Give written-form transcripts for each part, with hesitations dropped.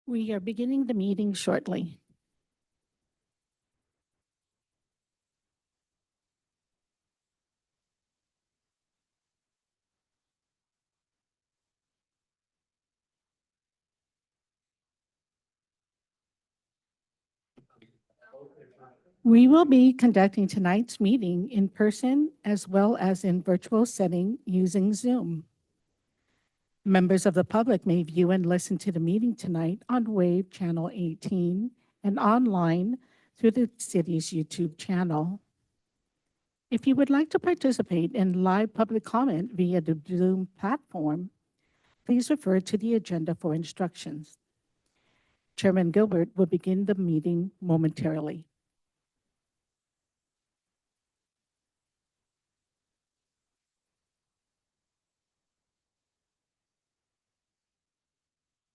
We are beginning the meeting shortly. We will be conducting tonight's meeting in person as well as in virtual setting using Zoom. Members of the public may view and listen to the meeting tonight on Wave Channel 18 and online through the city's YouTube channel. If you would like to participate in live public comment via the Zoom platform, please refer to the agenda for instructions. Chairman Gilbert will begin the meeting momentarily.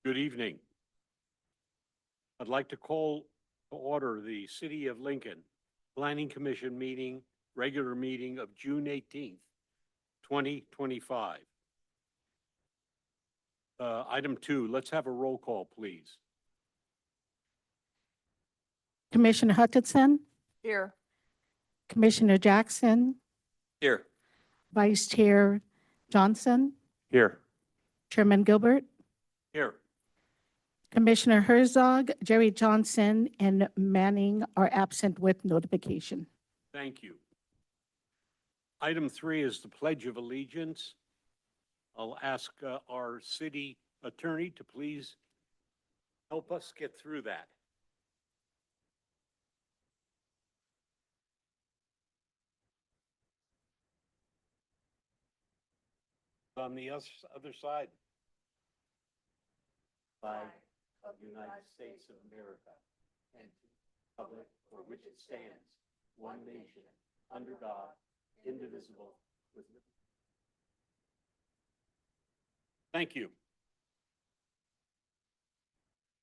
Good evening. I'd like to call to order the City of Lincoln Planning Commission meeting, regular meeting of June 18th, 2025. Item 2, let's have a roll call, please. Commissioner Hutchinson, Here. Commissioner Jackson, Here. Vice Chair Johnson, Here. Chairman Gilbert, Here. Commissioner Herzog, Jerry Johnson, and Manning are absent with notification. Thank you. Item 3 is the Pledge of Allegiance. I'll ask our city attorney to please help us get through that. On the other side. Flag of the United States of America and to the republic for which it stands, one nation, under God, indivisible, with liberty. Thank you.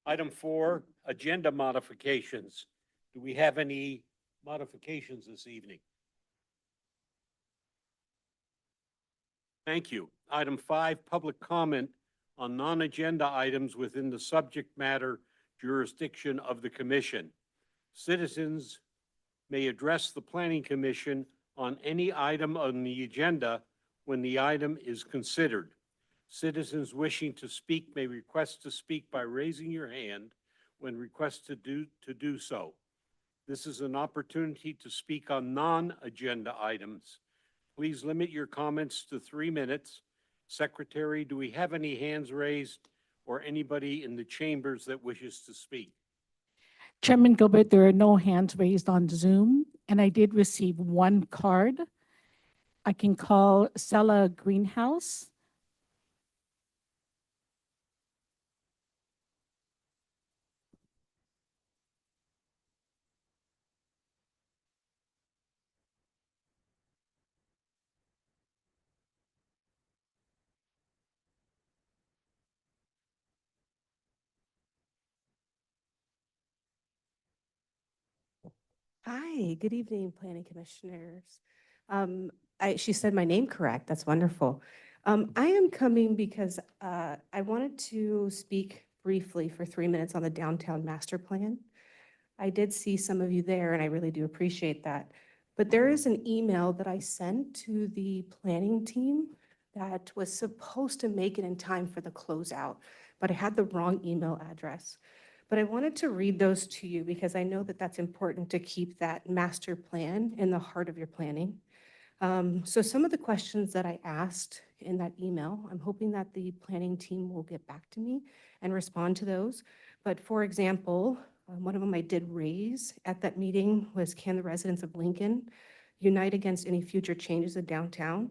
Item 4, agenda modifications. Do we have any modifications this evening? Thank you. Item 5, public comment on non-agenda items within the subject matter jurisdiction of the commission. Citizens may address the Planning Commission on any item on the agenda when the item is considered. Citizens wishing to speak may request to speak by raising your hand when requested to do so. This is an opportunity to speak on non-agenda items. Please limit your comments to 3 minutes. Secretary, do we have any hands raised or anybody in the chambers that wishes to speak? Chairman Gilbert, there are no hands raised on Zoom, and I did receive one card. I can call Sella Greenhouse. Hi, good evening, Planning Commissioners. She said my name correct. That's wonderful. I am coming because I wanted to speak briefly for 3 minutes on the downtown master plan. I did see some of you there, and I really do appreciate that. But there is an email that I sent to the planning team that was supposed to make it in time for the closeout, but I had the wrong email address. But I wanted to read those to you because I know that that's important to keep that master plan in the heart of your planning. So some of the questions that I asked in that email, I'm hoping that the planning team will get back to me and respond to those. But for example, one of them I did raise at that meeting was, can the residents of Lincoln unite against any future changes in downtown?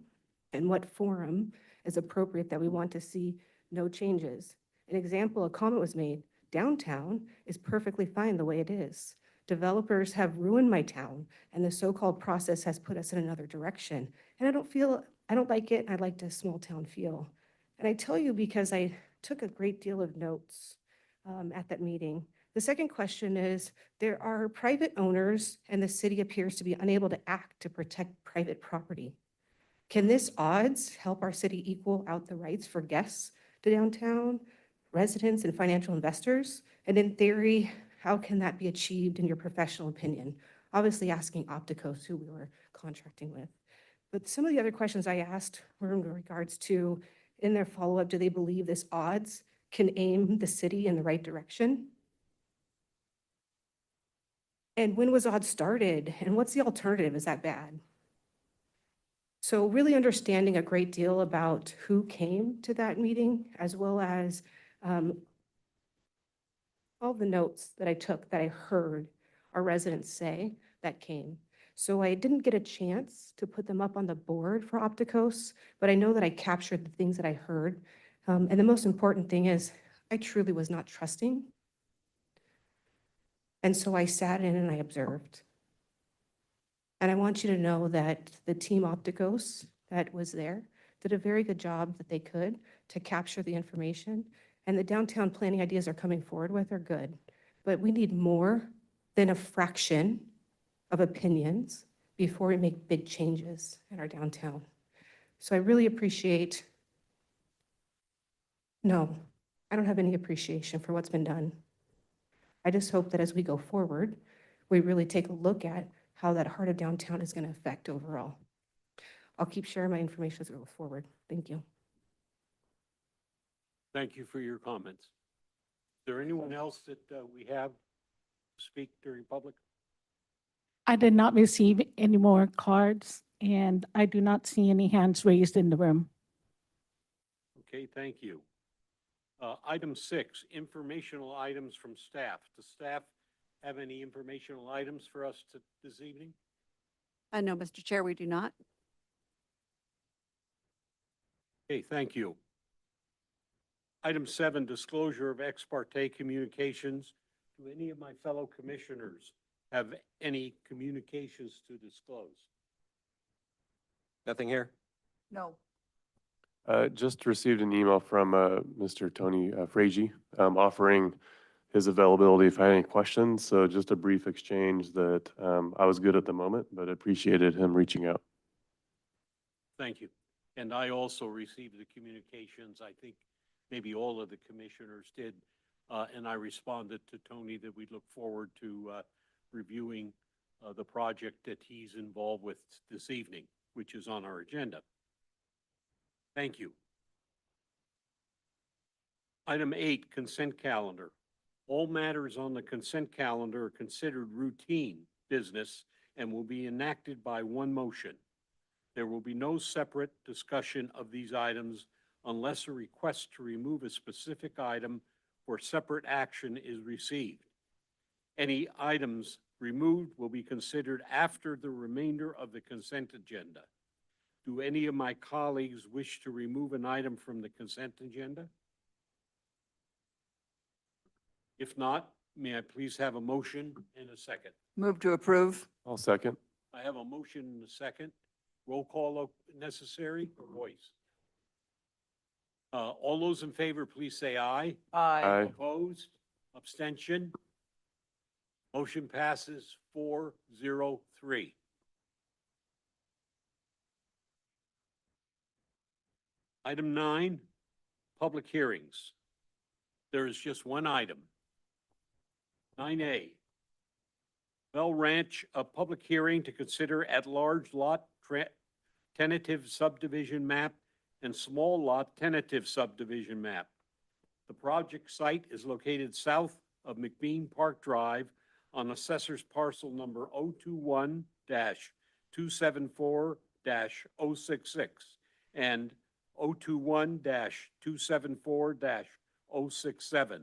And what forum is appropriate that we want to see no changes? An example, a comment was made, downtown is perfectly fine the way it is. Developers have ruined my town, and the so-called process has put us in another direction. And I don't like it. I like the small town feel. And I tell you because I took a great deal of notes at that meeting. The second question is, there are private owners, and the city appears to be unable to act to protect private property. Can this odds help our city equal out the rights for guests to downtown? residents and financial investors? And in theory, how can that be achieved in your professional opinion? Obviously asking Opticos, who we were contracting with. But some of the other questions I asked were in regards to, in their follow-up, do they believe this odds can aim the city in the right direction? And when was odds started? And what's the alternative? Is that bad? So really understanding a great deal about who came to that meeting, as well as all the notes that I took that I heard our residents say that came. So I didn't get a chance to put them up on the board for Opticos, but I know that I captured the things that I heard. And the most important thing is I truly was not trusting. And so I sat in and I observed. And I want you to know that the team Opticos that was there did a very good job that they could to capture the information. And the downtown planning ideas are coming forward with are good. But we need more than a fraction of opinions before we make big changes in our downtown. So I really appreciate, no, I don't have any appreciation for what's been done. I just hope that as we go forward, we really take a look at how that heart of downtown is going to affect overall. I'll keep sharing my information as we go forward. Thank you. Thank you for your comments. Is there anyone else that we have to speak during public? I did not receive any more cards, and I do not see any hands raised in the room. Okay, thank you. Item 6, informational items from staff. Does staff have any informational items for us this evening? No, Mr. Chair, we do not. Okay, thank you. Item 7, disclosure of ex parte communications. Do any of my fellow commissioners have any communications to disclose? Nothing here? No. Just received an email from Mr. Tony Fragy offering his availability if I had any questions. So just a brief exchange that I was good at the moment, but appreciated him reaching out. Thank you. And I also received the communications. I think maybe all of the commissioners did. And I responded to Tony that we look forward to reviewing the project that he's involved with this evening, which is on our agenda. Thank you. Item 8, consent calendar. All matters on the consent calendar are considered routine business and will be enacted by one motion. There will be no separate discussion of these items unless a request to remove a specific item for separate action is received. Any items removed will be considered after the remainder of the consent agenda. Do any of my colleagues wish to remove an item from the consent agenda? If not, may I please have a motion and a second? Move to approve. I'll second. I have a motion and a second. Roll call necessary or voice? All those in favor, please say aye. Aye. Opposed? Abstention? Motion passes 4-0-3. Item 9, public hearings. There is just one item. 9A, Bell Ranch, a public hearing to consider at-large lot tentative subdivision map and small lot tentative subdivision map. The project site is located south of McBean Park Drive on assessor's parcel number 021-274-066 and 021-274-067.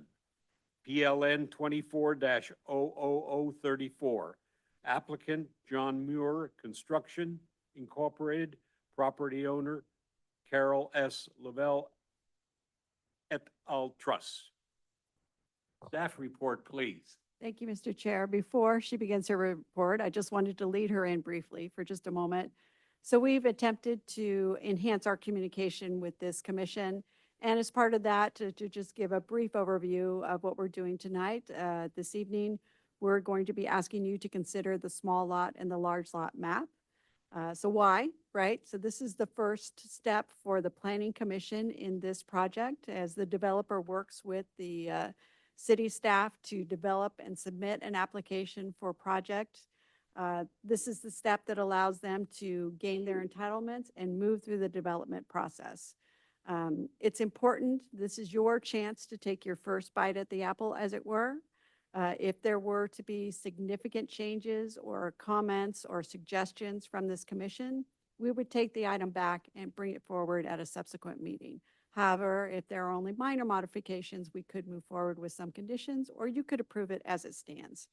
PLN 24-00034. Applicant John Muir Construction Incorporated. Property owner Carol S. Lavelle et al. Trust. Staff report, please. Thank you, Mr. Chair. Before she begins her report, I just wanted to lead her in briefly for just a moment. So we've attempted to enhance our communication with this commission. And as part of that, to just give a brief overview of what we're doing tonight, this evening, we're going to be asking you to consider the small lot and the large lot map. So why, right? So this is the first step for the Planning Commission in this project as the developer works with the city staff to develop and submit an application for project. This is the step that allows them to gain their entitlements and move through the development process. It's important, this is your chance to take your first bite at the apple, as it were. If there were to be significant changes or comments or suggestions from this commission, we would take the item back and bring it forward at a subsequent meeting. However, if there are only minor modifications, we could move forward with some conditions, or you could approve it as it stands.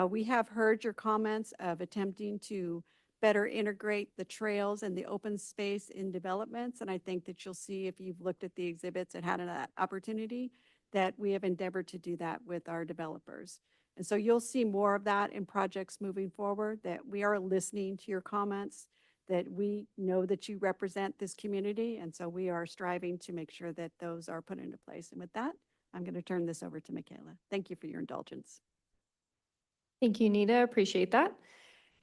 We have heard your comments of attempting to better integrate the trails and the open space in developments, and I think that you'll see if you've looked at the exhibits and had an opportunity that we have endeavored to do that with our developers. And so you'll see more of that in projects moving forward, that we are listening to your comments, that we know that you represent this community, and so we are striving to make sure that those are put into place. And with that, I'm going to turn this over to Michaela. Thank you for your indulgence. Thank you, Nita. Appreciate that.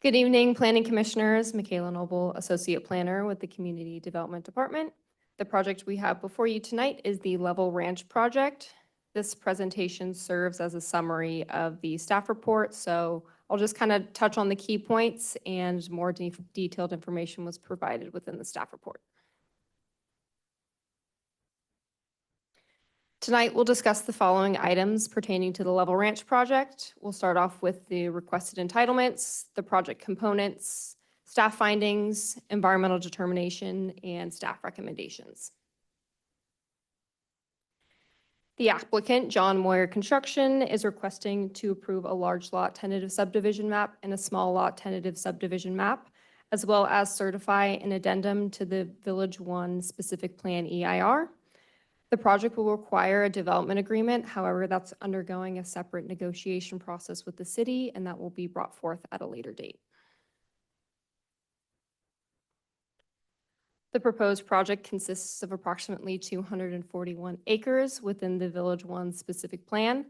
Good evening, Planning Commissioners. Michaela Noble, Associate Planner with the Community Development Department. The project we have before you tonight is the Level Ranch project. This presentation serves as a summary of the staff report, so I'll just kind of touch on the key points, and more detailed information was provided within the staff report. Tonight, we'll discuss the following items pertaining to the Level Ranch project. We'll start off with the requested entitlements, the project components, staff findings, environmental determination, and staff recommendations. The applicant, John Moyer Construction, is requesting to approve a large lot tentative subdivision map and a small lot tentative subdivision map, as well as certify an addendum to the Village 1 specific plan EIR. The project will require a development agreement. However, that's undergoing a separate negotiation process with the city, and that will be brought forth at a later date. The proposed project consists of approximately 241 acres within the Village 1 specific plan.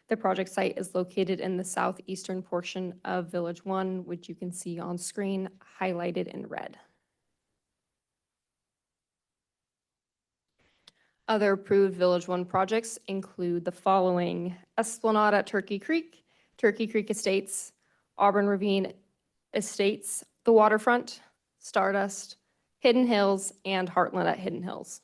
The project site is located in the southeastern portion of Village 1, which you can see on screen highlighted in red. Other approved Village 1 projects include the following: Esplanade at Turkey Creek Estates, Auburn Ravine Estates, the Waterfront, Stardust, Hidden Hills, and Heartland at Hidden Hills.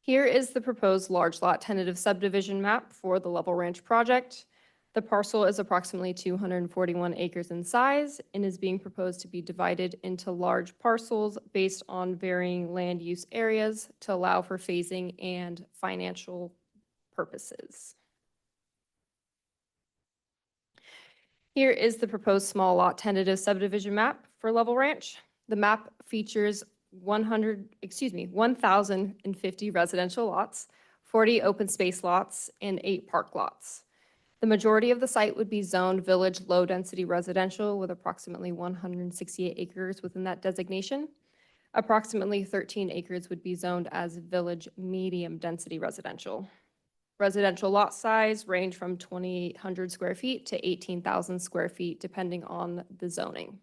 Here is the proposed large lot tentative subdivision map for the Level Ranch project. The parcel is approximately 241 acres in size and is being proposed to be divided into large parcels based on varying land use areas to allow for phasing and financial purposes. Here is the proposed small lot tentative subdivision map for Level Ranch. The map features 1,050 residential lots, 40 open space lots, and 8 park lots. The majority of the site would be zoned village low-density residential with approximately 168 acres within that designation. Approximately 13 acres would be zoned as village medium-density residential. Residential lot size range from 2,800 square feet to 18,000 square feet, depending on the zoning.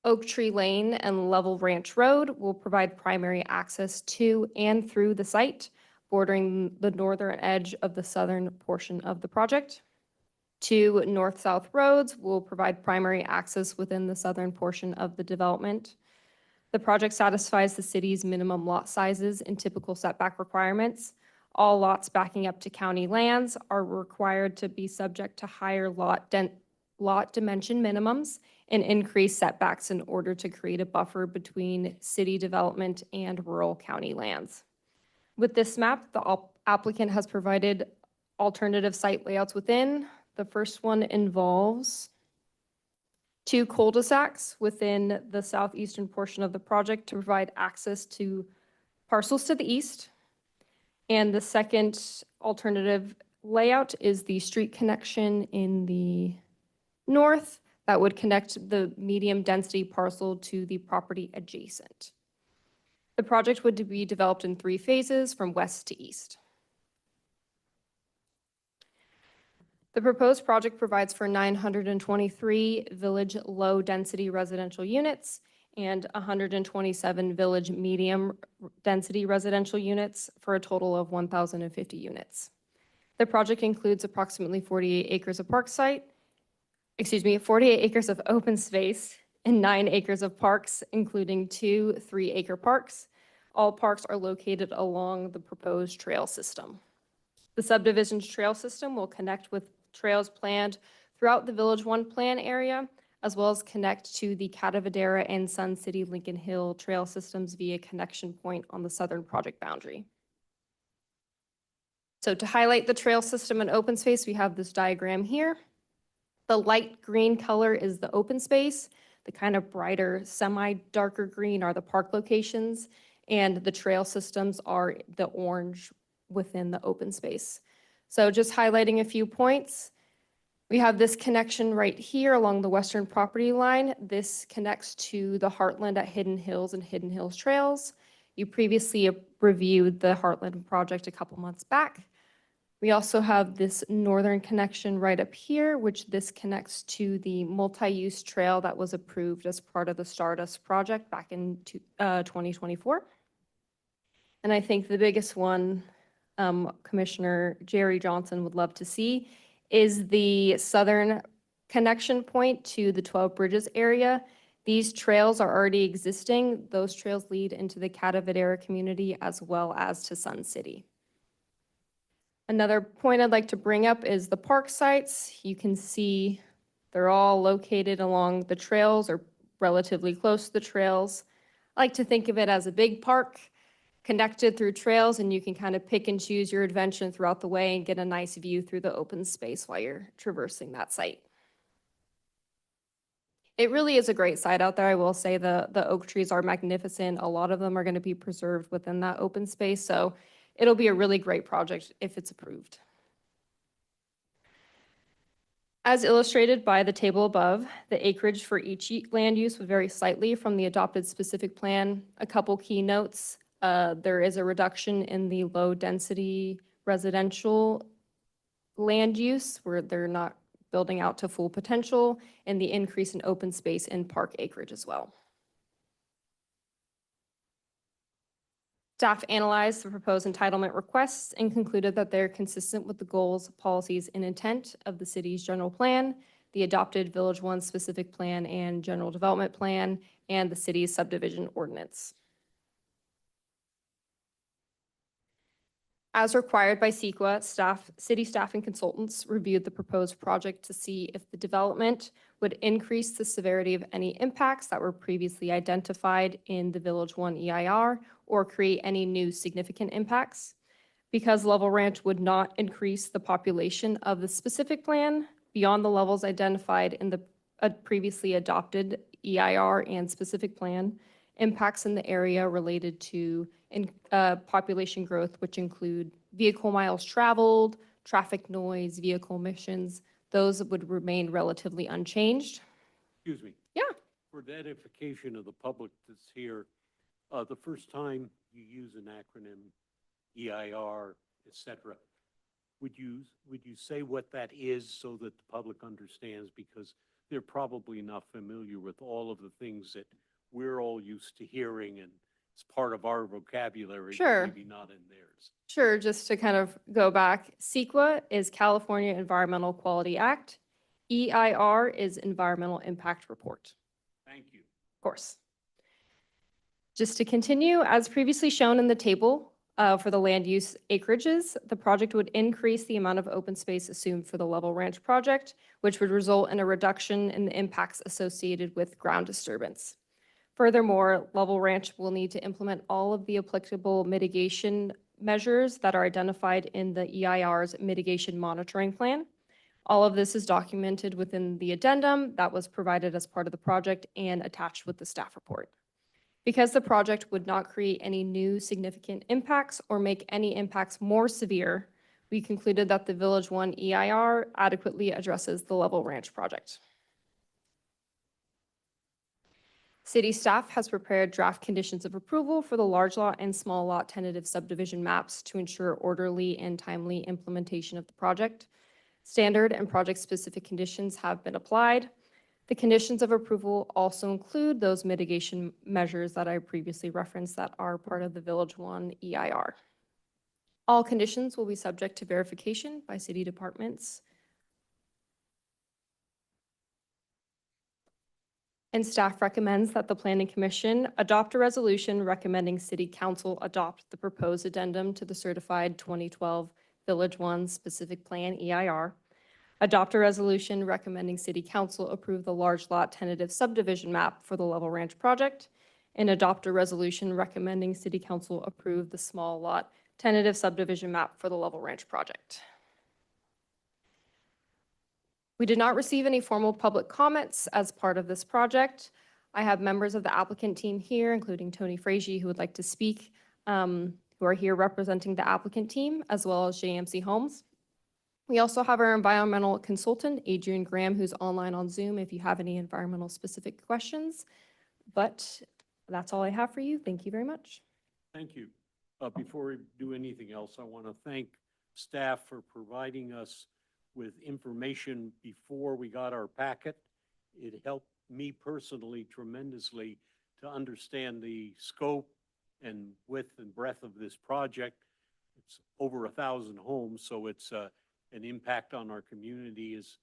Oak Tree Lane and Level Ranch Road will provide primary access to and through the site, bordering the northern edge of the southern portion of the project. 2 north-south roads will provide primary access within the southern portion of the development. The project satisfies the city's minimum lot sizes and typical setback requirements. All lots backing up to county lands are required to be subject to higher lot dimension minimums and increased setbacks in order to create a buffer between city development and rural county lands. With this map, the applicant has provided alternative site layouts within. The first one involves 2 cul-de-sacs within the southeastern portion of the project to provide access to parcels to the east. And the second alternative layout is the street connection in the north that would connect the medium density parcel to the property adjacent. The project would be developed in 3 phases from west to east. The proposed project provides for 923 village low-density residential units and 127 village medium-density residential units for a total of 1,050 units. The project includes approximately 48 acres of 48 acres of open space and 9 acres of parks, including 2 3-acre parks. All parks are located along the proposed trail system. The subdivision's trail system will connect with trails planned throughout the Village 1 plan area, as well as connect to the Catavadera and Sun City Lincoln Hill trail systems via connection point on the southern project boundary. So to highlight the trail system and open space, we have this diagram here. The light green color is the open space. The kind of brighter, semi-darker green are the park locations, and the trail systems are the orange within the open space. So just highlighting a few points. We have this connection right here along the western property line. This connects to the Heartland at Hidden Hills and Hidden Hills Trails. You previously reviewed the Heartland project a couple months back. We also have this northern connection right up here, which this connects to the multi-use trail that was approved as part of the Stardust project back in 2024. And I think the biggest one Commissioner Jerry Johnson would love to see is the southern connection point to the 12 Bridges area. These trails are already existing. Those trails lead into the Catavadera community as well as to Sun City. Another point I'd like to bring up is the park sites. You can see they're all located along the trails or relatively close to the trails. I like to think of it as a big park connected through trails, and you can kind of pick and choose your adventure throughout the way and get a nice view through the open space while you're traversing that site. It really is a great site out there. I will say the oak trees are magnificent. A lot of them are going to be preserved within that open space, so it'll be a really great project if it's approved. As illustrated by the table above, the acreage for each land use would vary slightly from the adopted specific plan. A couple key notes. There is a reduction in the low-density residential land use where they're not building out to full potential, and the increase in open space and park acreage as well. Staff analyzed the proposed entitlement requests and concluded that they're consistent with the goals, policies, and intent of the city's general plan, the adopted Village 1 specific plan and general development plan, and the city's subdivision ordinance. As required by CEQA, city staff and consultants reviewed the proposed project to see if the development would increase the severity of any impacts that were previously identified in the Village 1 EIR or create any new significant impacts. Because Level Ranch would not increase the population of the specific plan beyond the levels identified in the previously adopted EIR and specific plan, impacts in the area related to population growth, which include vehicle miles traveled, traffic noise, vehicle emissions, those would remain relatively unchanged. Excuse me. Yeah. For the edification of the public that's here, the first time you use an acronym, EIR, et cetera, would you say what that is so that the public understands? Because they're probably not familiar with all of the things that we're all used to hearing, and it's part of our vocabulary, Sure. but maybe not in theirs. Sure, just to kind of go back, CEQA is California Environmental Quality Act. EIR is Environmental Impact Report. Thank you. Of course. Just to continue, as previously shown in the table for the land use acreages, the project would increase the amount of open space assumed for the Level Ranch project, which would result in a reduction in the impacts associated with ground disturbance. Furthermore, Level Ranch will need to implement all of the applicable mitigation measures that are identified in the EIR's mitigation monitoring plan. All of this is documented within the addendum that was provided as part of the project and attached with the staff report. Because the project would not create any new significant impacts or make any impacts more severe, we concluded that the Village 1 EIR adequately addresses the Level Ranch project. City staff has prepared draft conditions of approval for the large lot and small lot tentative subdivision maps to ensure orderly and timely implementation of the project. Standard and project-specific conditions have been applied. The conditions of approval also include those mitigation measures that I previously referenced that are part of the Village One EIR. All conditions will be subject to verification by city departments. And staff recommends that the Planning Commission adopt a resolution recommending City Council adopt the proposed addendum to the certified 2012 Village One Specific Plan EIR. Adopt a resolution recommending City Council approve the large lot tentative subdivision map for the Level Ranch project. And adopt a resolution recommending City Council approve the small lot tentative subdivision map for the Level Ranch project. We did not receive any formal public comments as part of this project. I have members of the applicant team here, including Tony Frazier, who would like to speak, who are here representing the applicant team, as well as JMC Homes. We also have our environmental consultant, Adrian Graham, who's online on Zoom if you have any environmental specific questions. But that's all I have for you. Thank you very much. Thank you. Before we do anything else, I want to thank staff for providing us with information before we got our packet. It helped me personally tremendously to understand the scope and width and breadth of this project. It's over 1,000 homes, so it's an impact on our community is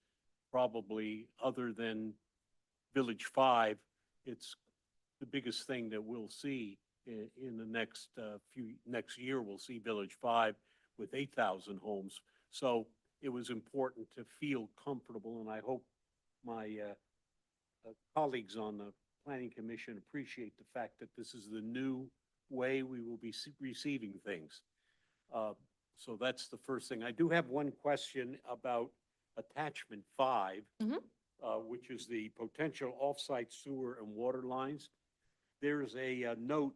probably, other than Village 5, it's the biggest thing that we'll see in the next year. We'll see Village 5 with 8,000 homes. So it was important to feel comfortable, and I hope my colleagues on the Planning Commission appreciate the fact that this is the new way we will be receiving things. So that's the first thing. I do have one question about attachment 5, which is the potential off-site sewer and water lines. There's a note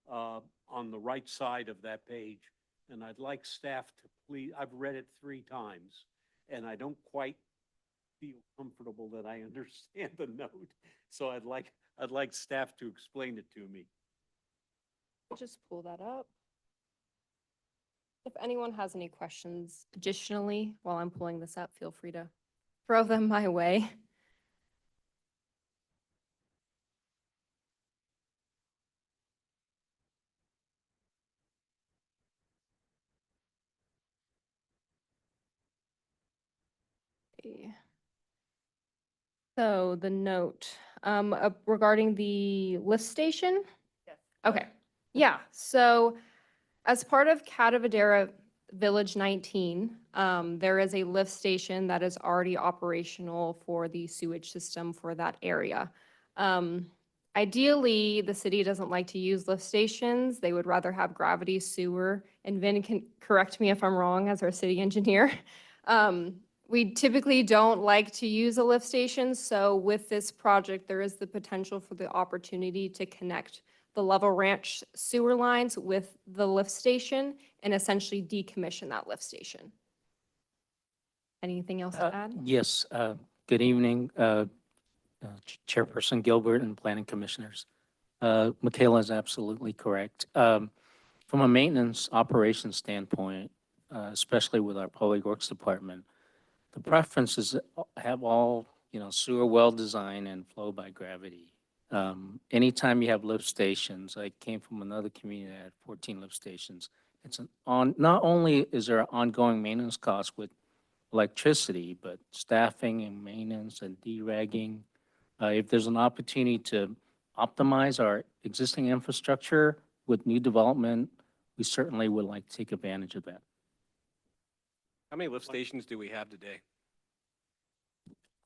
on the right side of that page, and I'd like staff to please, I've read it 3 times, and I don't quite feel comfortable that I understand the note. So I'd like staff to explain it to me. Just pull that up. If anyone has any questions additionally, while I'm pulling this up, feel free to throw them my way. Okay. So the note regarding the lift station? Yes. Okay, yeah, so as part of Catavadera Village 19, there is a lift station that is already operational for the sewage system for that area. Ideally, the city doesn't like to use lift stations. They would rather have gravity sewer, and Vin can correct me if I'm wrong as our city engineer. We typically don't like to use a lift station, so with this project, there is the potential for the opportunity to connect the Level Ranch sewer lines with the lift station and essentially decommission that lift station. Anything else to add? Yes, good evening, Chairperson Gilbert and Planning Commissioners. Michaela is absolutely correct. From a maintenance operations standpoint, especially with our Public Works Department, the preference is have all, sewer well design and flow by gravity. Anytime you have lift stations, I came from another community that had 14 lift stations. Not only is there ongoing maintenance costs with electricity, but staffing and maintenance and deragging. If there's an opportunity to optimize our existing infrastructure with new development, we certainly would like to take advantage of that. How many lift stations do we have today?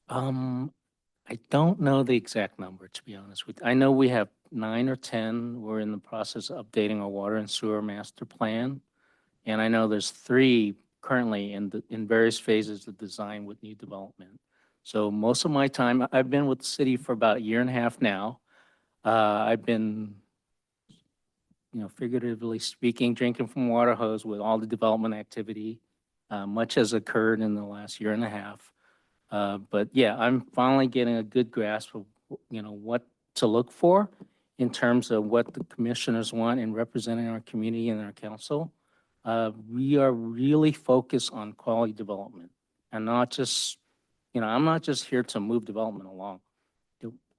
I don't know the exact number, to be honest with you. I know we have 9 or 10. We're in the process of updating our water and sewer master plan. And I know there's 3 currently in various phases of design with new development. So most of my time, I've been with the city for about 1.5 years now. I've been, figuratively speaking, drinking from a water hose with all the development activity. Much has occurred in the last 1.5 years. But yeah, I'm finally getting a good grasp of, what to look for in terms of what the commissioners want in representing our community and our council. We are really focused on quality development. and not just, I'm not just here to move development along.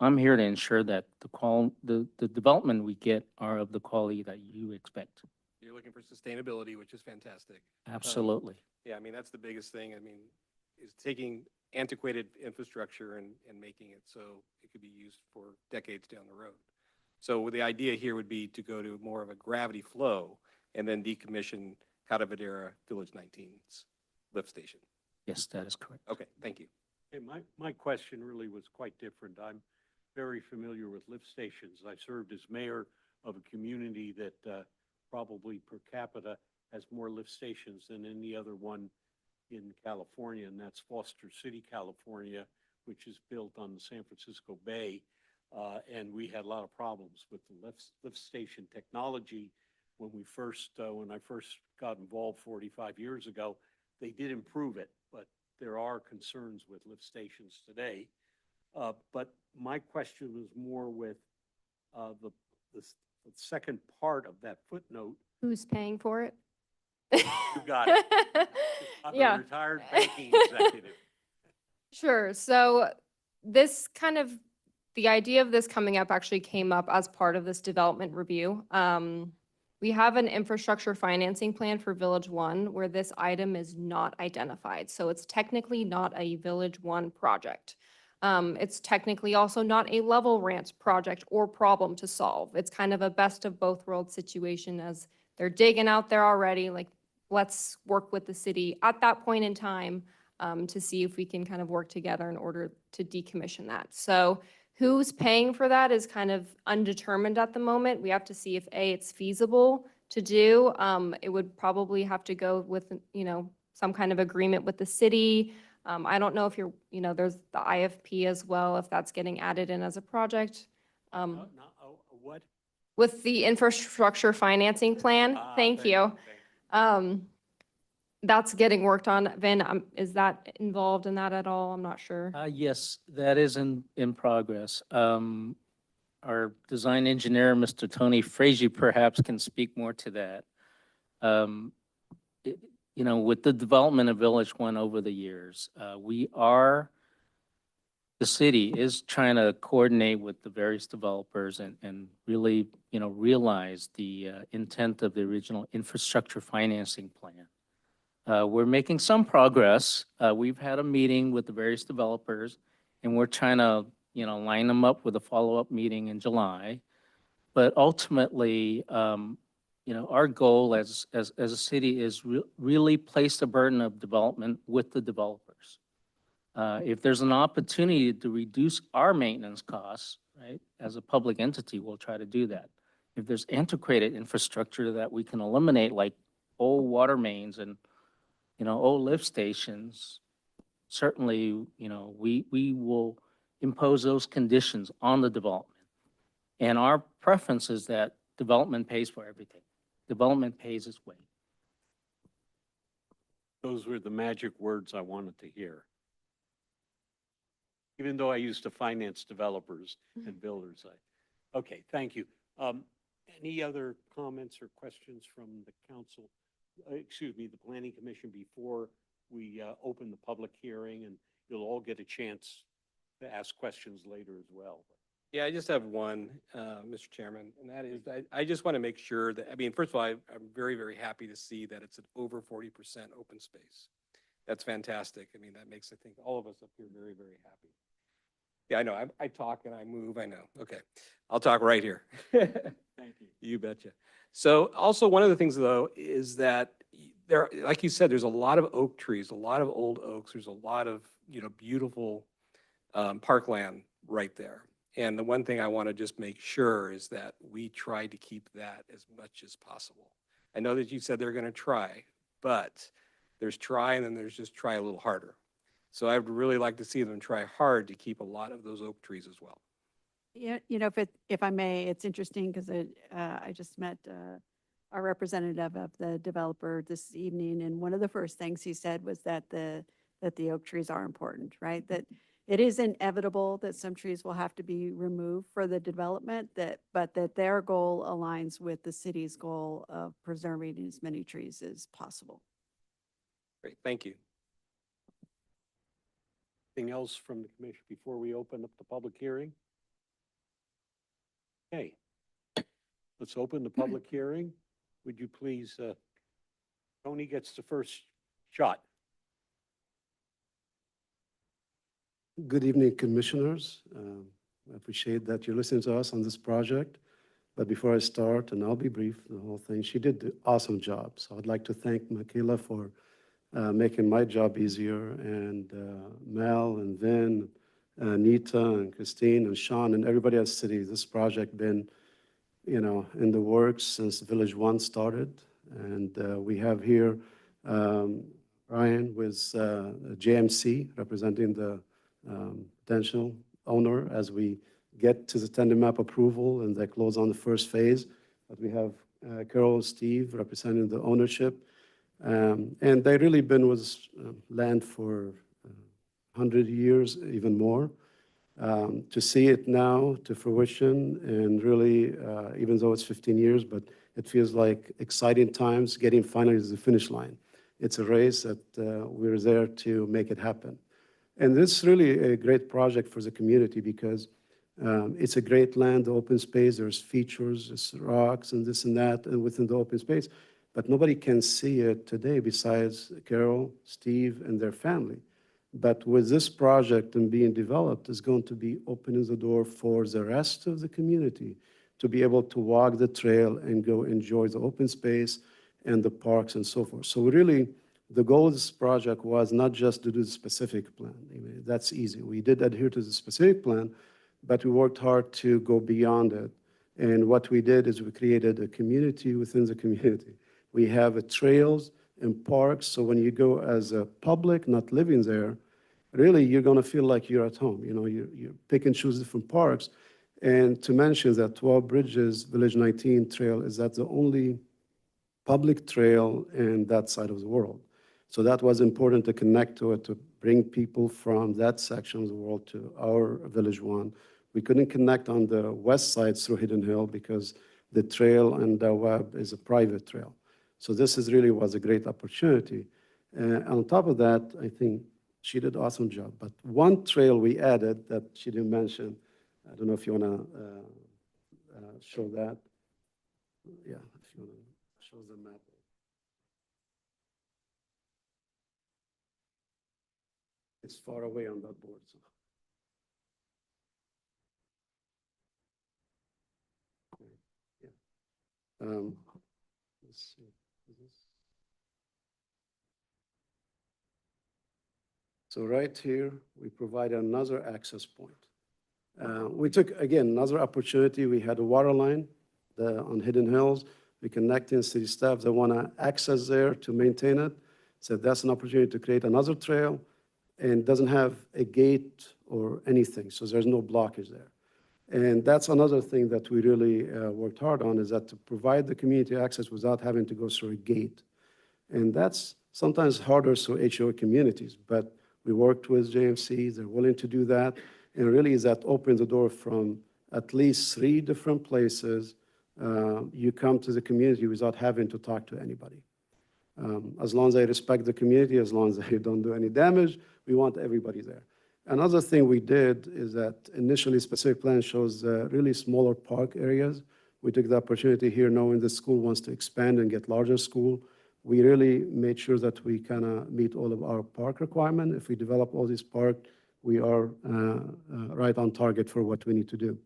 I'm here to ensure that the development we get are of the quality that you expect. You're looking for sustainability, which is fantastic. Absolutely. Yeah, I mean, that's the biggest thing. I mean, is taking antiquated infrastructure and making it so it could be used for decades down the road. So the idea here would be to go to more of a gravity flow and then decommission Caravadera Village 19's lift station. Yes, that is correct. Okay, thank you. Hey, my question really was quite different. I'm very familiar with lift stations. I served as mayor of a community that probably per capita has more lift stations than any other one in California, and that's Foster City, California, which is built on the San Francisco Bay. And we had a lot of problems with the lift station technology when I first got involved 45 years ago. They did improve it, but there are concerns with lift stations today. But my question was more with the second part of that footnote. Who's paying for it? You got it. I'm a Yeah. retired banking executive. Sure. So the idea of this coming up actually came up as part of this development review. We have an infrastructure financing plan for Village One where this item is not identified. So it's technically not a Village One project. It's technically also not a level ranch project or problem to solve. It's kind of a best of both worlds situation as they're digging out there already. Like, let's work with the city at that point in time to see if we can kind of work together in order to decommission that. So who's paying for that is kind of undetermined at the moment. We have to see if it's feasible to do. It would probably have to go with, some kind of agreement with the city. I don't know if there's the IFP as well, if that's getting added in as a project. What? With the infrastructure financing plan, thank you. That's getting worked on. Vin, is that involved in that at all? I'm not sure. Yes, that is in progress. Our design engineer, Mr. Tony Frazee, perhaps can speak more to that. With the development of Village One over the years, the city is trying to coordinate with the various developers and really, realize the intent of the original infrastructure financing plan. We're making some progress. We've had a meeting with the various developers, and we're trying to, line them up with a follow-up meeting in July. But ultimately, our goal as a city is really place the burden of development with the developers. If there's an opportunity to reduce our maintenance costs, right, as a public entity, we'll try to do that. If there's antiquated infrastructure that we can eliminate, like old water mains and old lift stations, certainly, we will impose those conditions on the development. And our preference is that development pays for everything. Development pays its way. Those were the magic words I wanted to hear. Even though I used to finance developers and builders. Okay, thank you. Any other comments or questions from the council? The Planning Commission before we open the public hearing, and you'll all get a chance to ask questions later as well. Yeah, I just have one, Mr. Chairman, and that is, I just want to make sure that, first of all, I'm very, very happy to see that it's an over 40% open space. That's fantastic. That makes, I think, all of us up here very, very happy. Yeah, I know. I talk and I move. I know. Okay. I'll talk right here. Thank you. You betcha. So also one of the things, though, is that there, like you said, there's a lot of oak trees, a lot of old oaks. There's a lot of, beautiful parkland right there. And the one thing I want to just make sure is that we try to keep that as much as possible. I know that you said they're going to try, but there's try and then there's just try a little harder. So I would really like to see them try hard to keep a lot of those oak trees as well. Yeah, if I may, it's interesting because I just met a representative of the developer this evening, and one of the first things he said was that the oak trees are important, right? That it is inevitable that some trees will have to be removed for the development, but that their goal aligns with the city's goal of preserving as many trees as possible. Great, thank you. Anything else from the commission before we open up the public hearing? Okay, let's open the public hearing. Would you please, Tony gets the first shot. Good evening, Commissioners. I appreciate that you're listening to us on this project. But before I start, and I'll be brief, the whole thing, she did an awesome job. So I'd like to thank Michaela for making my job easier, and Mel and Vin, Nita and Christine and Sean and everybody at City. This project been, in the works since Village One started. And we have here Brian with JMC representing the potential owner as we get to the tender map approval and they close on the first phase. But we have Carol and Steve representing the ownership. And they really been with land for 100 years, even more. To see it now to fruition and really, even though it's 15 years, but it feels like exciting times getting finally to the finish line. It's a race that we're there to make it happen. And this is really a great project for the community because it's a great land, open space, there's features, there's rocks and this and that and within the open space. But nobody can see it today besides Carol, Steve, and their family. But with this project and being developed, it's going to be opening the door for the rest of the community to be able to walk the trail and go enjoy the open space and the parks and so forth. So really, the goal of this project was not just to do the specific plan. I mean, that's easy. We did adhere to the specific plan, but we worked hard to go beyond it. And what we did is we created a community within the community. We have trails and parks, so when you go as a public, not living there, really you're going to feel like you're at home. You pick and choose different parks. And to mention that 12 Bridges Village 19 trail is that the only public trail in that side of the world. So that was important to connect to it, to bring people from that section of the world to our Village One. We couldn't connect on the west side through Hidden Hill because the trail and the web is a private trail. So this really was a great opportunity. On top of that, I think she did an awesome job. But one trail we added that she didn't mention, I don't know if you want to show that. Yeah, if you want to show the map. It's far away on that board. So. Yeah. Let's see. So right here, we provide another access point. We took, again, another opportunity. We had a water line on Hidden Hills. We connected city staff that want to access there to maintain it. So that's an opportunity to create another trail and doesn't have a gate or anything. So there's no blockage there. And that's another thing that we really worked hard on, is that to provide the community access without having to go through a gate. And that's sometimes harder through HOA communities, but we worked with JMC, they're willing to do that. And really that opens the door from at least 3 different places. You come to the community without having to talk to anybody. As long as they respect the community, as long as they don't do any damage, we want everybody there. Another thing we did is that initially specific plan shows really smaller park areas. We took the opportunity here, knowing the school wants to expand and get larger school. We really made sure that we kind of meet all of our park requirements. If we develop all these parks, we are right on target for what we need to do.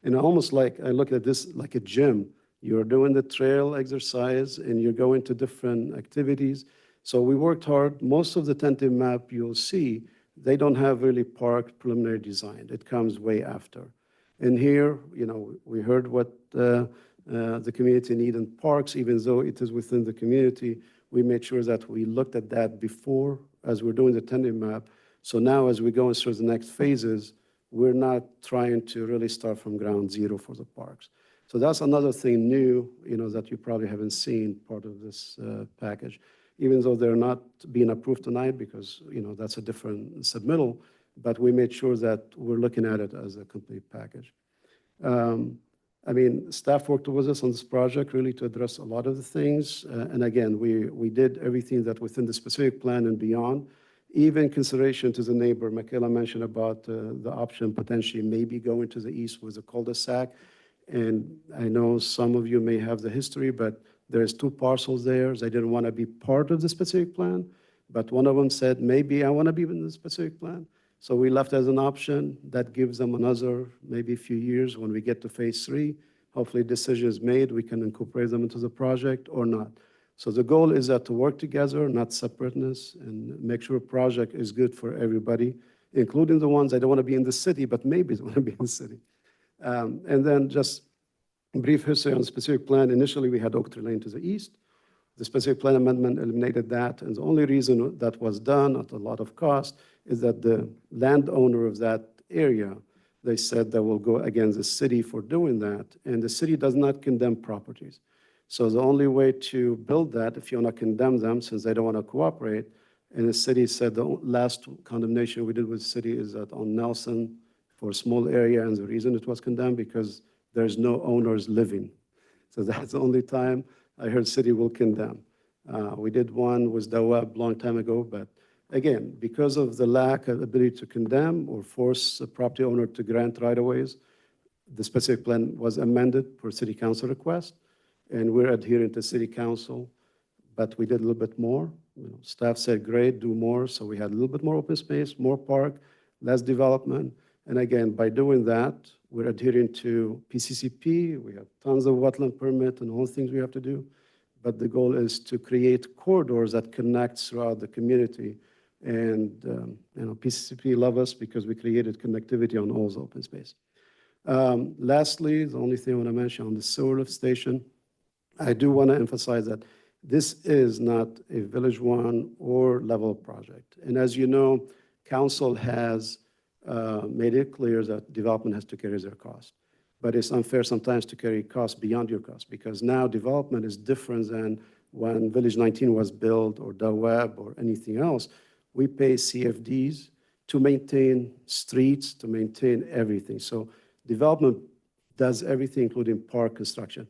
And almost like, I look at this like a gym. You're doing the trail exercise and you're going to different activities. So we worked hard. Most of the tentative map you'll see, they don't have really park preliminary design. It comes way after. And here, we heard what the community need in parks, even though it is within the community. We made sure that we looked at that before as we're doing the tentative map. So now as we go through the next phases, we're not trying to really start from ground zero for the parks. So that's another thing new, that you probably haven't seen part of this package, even though they're not being approved tonight because, that's a different submittal, but we made sure that we're looking at it as a complete package. Staff worked with us on this project really to address a lot of the things. And again, we did everything that within the specific plan and beyond. even consideration to the neighbor. Michaela mentioned about the option potentially maybe going to the east with a cul-de-sac. And I know some of you may have the history, but there's 2 parcels there. They didn't want to be part of the specific plan, but one of them said, maybe I want to be in the specific plan. So we left as an option. That gives them another maybe a few years when we get to phase 3. Hopefully decision is made, we can incorporate them into the project or not. So the goal is that to work together, not separateness, and make sure a project is good for everybody, including the ones that don't want to be in the city, but maybe they want to be in the city. And then just a brief history on the specific plan. Initially, we had Oak Tree Lane to the east. The specific plan amendment eliminated that, and the only reason that was done at a lot of cost is that the landowner of that area, they said that will go against the city for doing that, and the city does not condemn properties. So the only way to build that, if you want to condemn them, since they don't want to cooperate, and the city said the last condemnation we did with the city is that on Nelson for a small area, and the reason it was condemned because there's no owners living. So that's the only time I heard city will condemn. We did one with Dawab a long time ago, but again, because of the lack of ability to condemn or force a property owner to grant right-of-ways, the specific plan was amended per city council request, and we're adhering to city council, but we did a little bit more. Staff said, great, do more, so we had a little bit more open space, more park, less development, and again, by doing that, we're adhering to PCCP, we have tons of wetland permit and all the things we have to do, but the goal is to create corridors that connect throughout the community. And PCCP love us because we created connectivity on all the open space. Lastly, the only thing I want to mention on the sewer lift station, I do want to emphasize that this is not a Village One or level project. And as you know, council has made it clear that development has to carry their cost. But it's unfair sometimes to carry costs beyond your cost, because now development is different than when Village 19 was built or Dawab or anything else. We pay CFDs to maintain streets, to maintain everything. So development does everything, including park construction.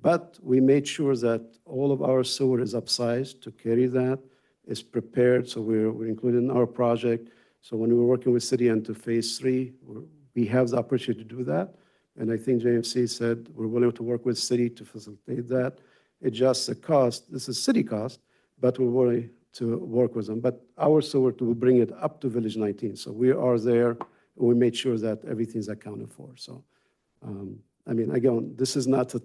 But we made sure that all of our sewer is upsized to carry that, is prepared, so we're included in our project. So when we were working with city into phase 3, we have the opportunity to do that. And I think JMC said we're willing to work with city to facilitate that. It's just a cost, this is city cost, but we're willing to work with them. But our sewer will bring it up to Village 19. So we are there, and we made sure that everything's accounted for. So, I mean, again, this is not a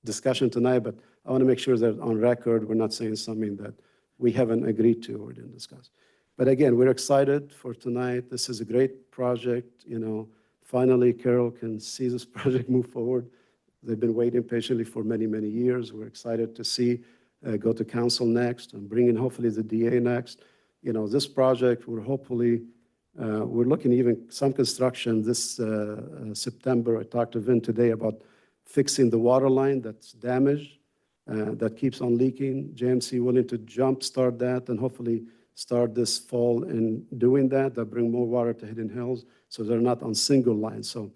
discussion tonight, but I want to make sure that on record, we're not saying something that we haven't agreed to or didn't discuss. But again, we're excited for tonight. This is a great project. Finally, Carroll can see this project move forward. They've been waiting patiently for many, many years. We're excited to see go to council next and bring in hopefully the DA next. This project, we're looking even some construction this September. I talked to Vin today about fixing the water line that's damaged, that keeps on leaking. JMC willing to jumpstart that and hopefully start this fall in doing that bring more water to Hidden Hills so they're not on single lines. So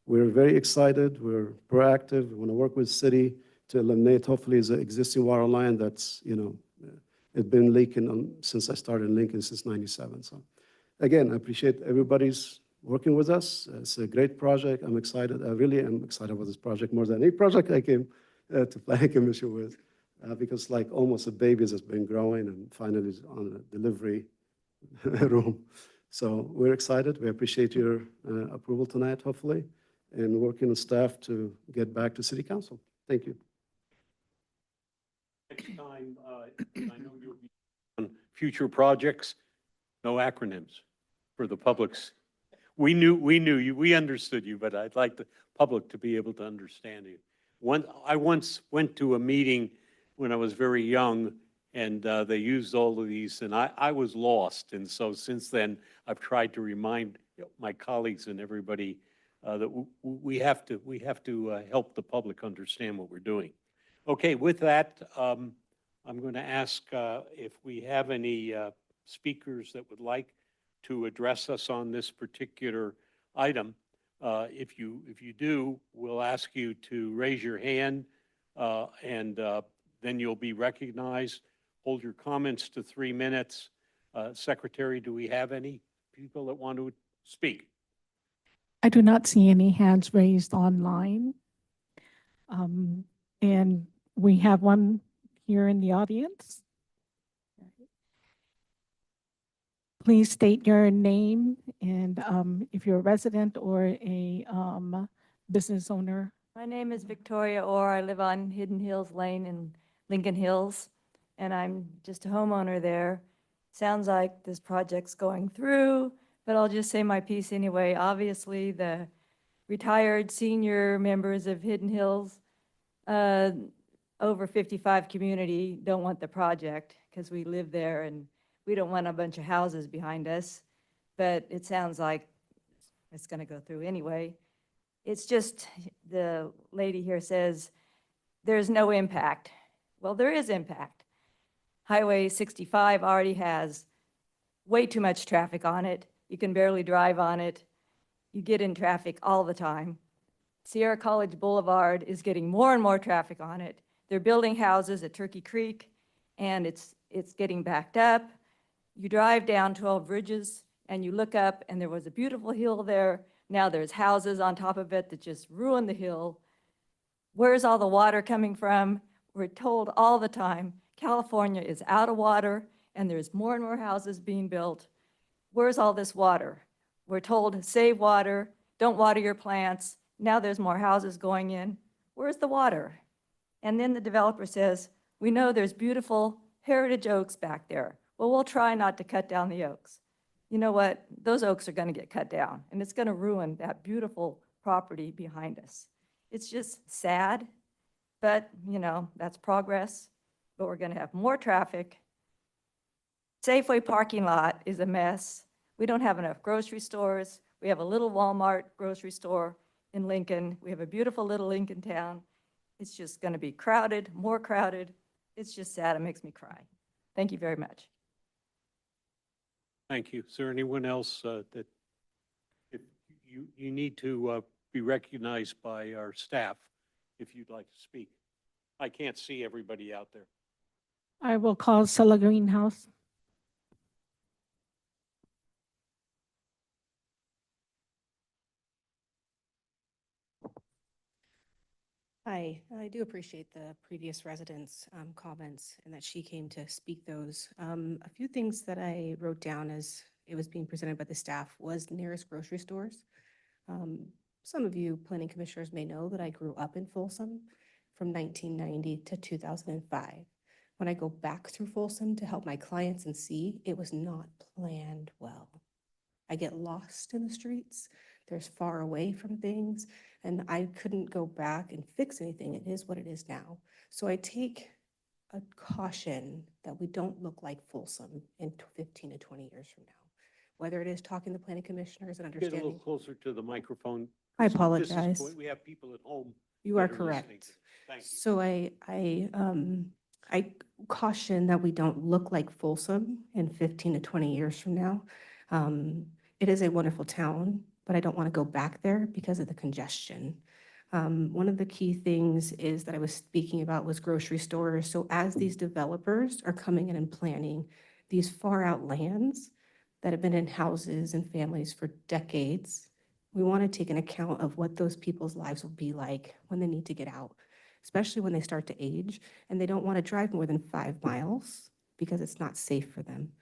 we're very excited. We're proactive. We want to work with city to eliminate hopefully the existing water line that's, it's been leaking since I started in Lincoln since 97. So again, I appreciate everybody's working with us. It's a great project. I'm excited. I really am excited about this project more than any project I came to Planning Commission with. Because like almost a baby that's been growing and finally is on a delivery room. So we're excited. We appreciate your approval tonight, hopefully, and working with staff to get back to City Council. Thank you. Next time, I know you'll be on future projects, no acronyms for the public's. We knew you, we understood you, but I'd like the public to be able to understand you. I once went to a meeting when I was very young, and they used all of these, and I was lost. And so since then, I've tried to remind my colleagues and everybody that we have to help the public understand what we're doing. Okay, with that, I'm going to ask if we have any speakers that would like to address us on this particular item. If you do, we'll ask you to raise your hand, and then you'll be recognized. Hold your comments to 3 minutes. Secretary, do we have any people that want to speak? I do not see any hands raised online. And we have one here in the audience. Please state your name and if you're a resident or a business owner. My name is Victoria Orr. I live on Hidden Hills Lane in Lincoln Hills, and I'm just a homeowner there. Sounds like this project's going through, but I'll just say my piece anyway. Obviously, the retired senior members of Hidden Hills, over 55 community don't want the project because we live there and we don't want a bunch of houses behind us, but it sounds like it's going to go through anyway. It's just, the lady here says, there's no impact. Well, there is impact. Highway 65 already has way too much traffic on it. You can barely drive on it. You get in traffic all the time. Sierra College Boulevard is getting more and more traffic on it. They're building houses at Turkey Creek, and it's getting backed up. You drive down 12 Bridges, and you look up, and there was a beautiful hill there. Now there's houses on top of it that just ruin the hill. Where's all the water coming from? We're told all the time, California is out of water and there's more and more houses being built. Where's all this water? We're told, save water, don't water your plants. Now there's more houses going in. Where's the water? And then the developer says, we know there's beautiful heritage oaks back there. Well, we'll try not to cut down the oaks. You know what? Those oaks are going to get cut down, and it's going to ruin that beautiful property behind us. It's just sad, but, you know, that's progress. But we're going to have more traffic. Safeway parking lot is a mess. We don't have enough grocery stores. We have a little Walmart grocery store in Lincoln. We have a beautiful little Lincoln town. It's just going to be crowded, more crowded. It's just sad. It makes me cry. Thank you very much. Thank you. Is there anyone else that, if you need to be recognized by our staff if you'd like to speak? I can't see everybody out there. I will call Stella Greenhouse. Hi, I do appreciate the previous residents' comments and that she came to speak those. A few things that I wrote down as it was being presented by the staff was nearest grocery stores. Some of you planning commissioners may know that I grew up in Folsom from 1990 to 2005. When I go back through Folsom to help my clients and see, it was not planned well. I get lost in the streets. There's far away from things, and I couldn't go back and fix anything. It is what it is now. So I take a caution that we don't look like Folsom in 15 to 20 years from now. Whether it is talking to planning commissioners and Get a little understanding. closer to the microphone. I This is- apologize. We have people at home. You that are listening correct. to- Thank you. So I caution that we don't look like Folsom in 15 to 20 years from now. It is a wonderful town, but I don't want to go back there because of the congestion. One of the key things is that I was speaking about was grocery stores. So as these developers are coming in and planning these far out lands that have been in houses and families for decades, we want to take an account of what those people's lives will be like when they need to get out, especially when they start to age and they don't want to drive more than 5 miles because it's not safe for them.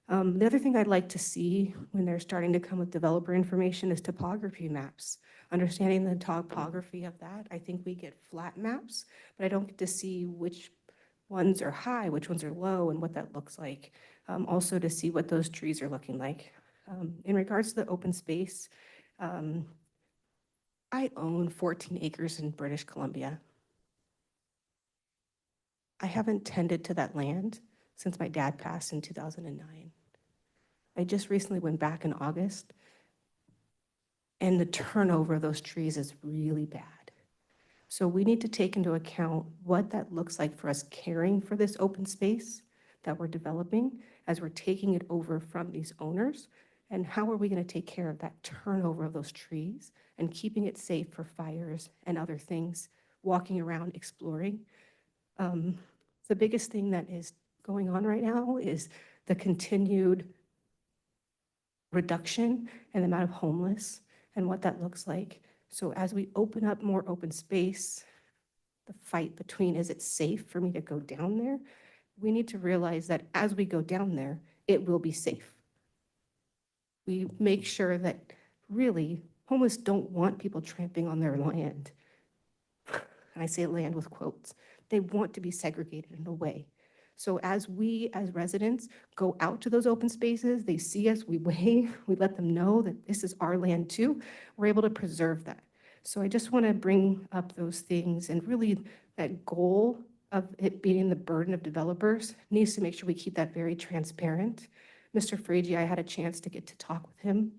The other thing I'd like to see when they're starting to come with developer information is topography maps. Understanding the topography of that, I think we get flat maps, but I don't get to see which ones are high, which ones are low, and what that looks like. Also to see what those trees are looking like. In regards to the open space, I own 14 acres in British Columbia. I haven't tended to that land since my dad passed in 2009. I just recently went back in August, and the turnover of those trees is really bad. So we need to take into account what that looks like for us caring for this open space that we're developing as we're taking it over from these owners, and how are we going to take care of that turnover of those trees and keeping it safe for fires and other things, walking around, exploring. The biggest thing that is going on right now is the continued reduction in the amount of homeless and what that looks like. So as we open up more open space, the fight between, is it safe for me to go down there? We need to realize that as we go down there, it will be safe. We make sure that really homeless don't want people tramping on their land. And I say land with quotes. They want to be segregated in a way. So as we, as residents, go out to those open spaces, they see us, we wave, we let them know that this is our land too, we're able to preserve that. So I just want to bring up those things, and really that goal of it being the burden of developers needs to make sure we keep that very transparent. Mr. Fragy, I had a chance to get to talk with him.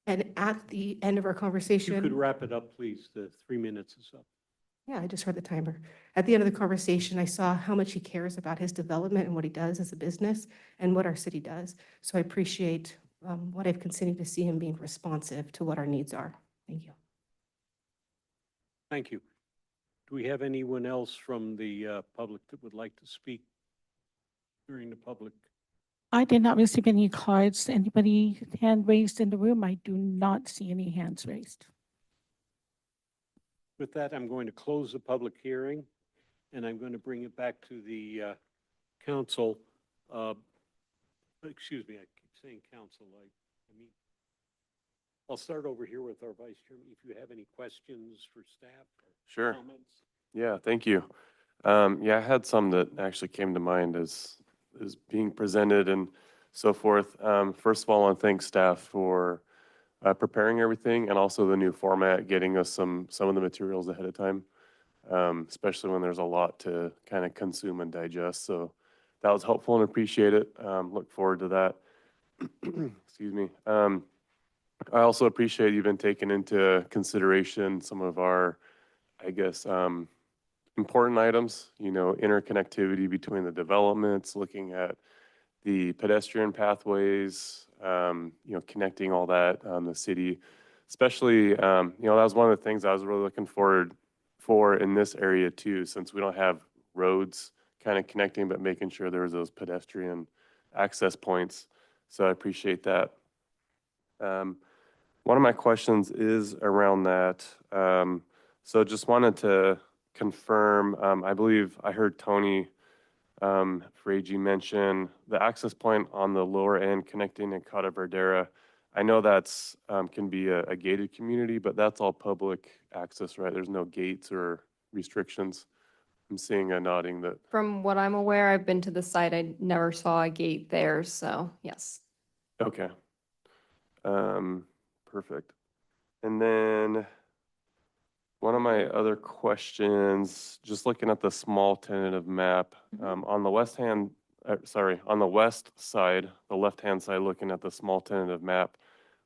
And at the end of our conversation. You could wrap it up, please. The 3 minutes is up. Yeah, I just heard the timer. At the end of the conversation, I saw how much he cares about his development and what he does as a business and what our city does. So I appreciate what I've continued to see him being responsive to what our needs are. Thank you. Thank you. Do we have anyone else from the public that would like to speak during the public? I did not receive any cards. Anybody hand raised in the room? I do not see any hands raised. With that, I'm going to close the public hearing, and I'm going to bring it back to the council. Excuse me, I keep saying council. I mean, I'll start over here with our vice chairman. If you have any questions for staff or Sure. comments. Yeah, thank you. Yeah, I had some that actually came to mind as being presented and so forth. First of all, I want to thank staff for preparing everything, and also the new format, getting us some of the materials ahead of time, especially when there's a lot to kind of consume and digest. So that was helpful and appreciate it. Look forward to that. Excuse me. I also appreciate you've been taking into consideration some of our, I guess, important items, interconnectivity between the developments, looking at the pedestrian pathways, connecting all that, the city, especially, that was one of the things I was really looking forward for in this area too, since we don't have roads kind of connecting, but making sure there's those pedestrian access points. So I appreciate that. One of my questions is around that. So just wanted to confirm, I believe I heard Tony Fragy mention the access point on the lower end connecting in Cata Verdera. I know that's can be a gated community, but that's all public access, right? There's no gates or restrictions. I'm seeing a nodding that. From what I'm aware, I've been to the site. I never saw a gate there, so yes. Okay. Perfect. And then one of my other questions, just looking at the small tentative map, on the west side, the left-hand side, looking at the small tentative map,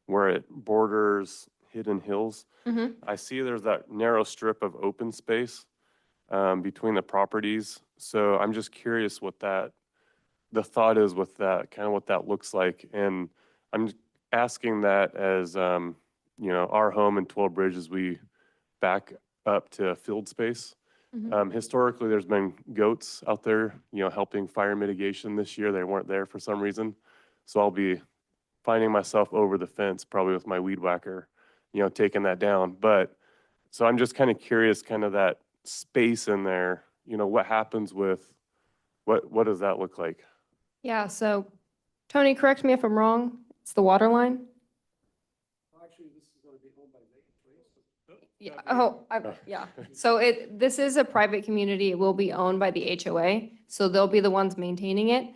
where it borders Hidden Hills, I see there's that narrow strip of open space between the properties. So I'm just curious what the thought is with that, kind of what that looks like. And I'm asking that as, our home in 12 Bridges, we back up to field space. Historically, there's been goats out there, helping fire mitigation. This year. They weren't there for some reason. So I'll be finding myself over the fence, probably with my weed whacker, taking that down. But so I'm just kind of curious, kind of that space in there, what happens with, what does that look like? Yeah, so Tony, correct me if I'm wrong. It's the water line? Actually, this is going to be owned by Yeah, yeah. So this is a private community. It will be owned by the HOA, so they'll be the ones maintaining it.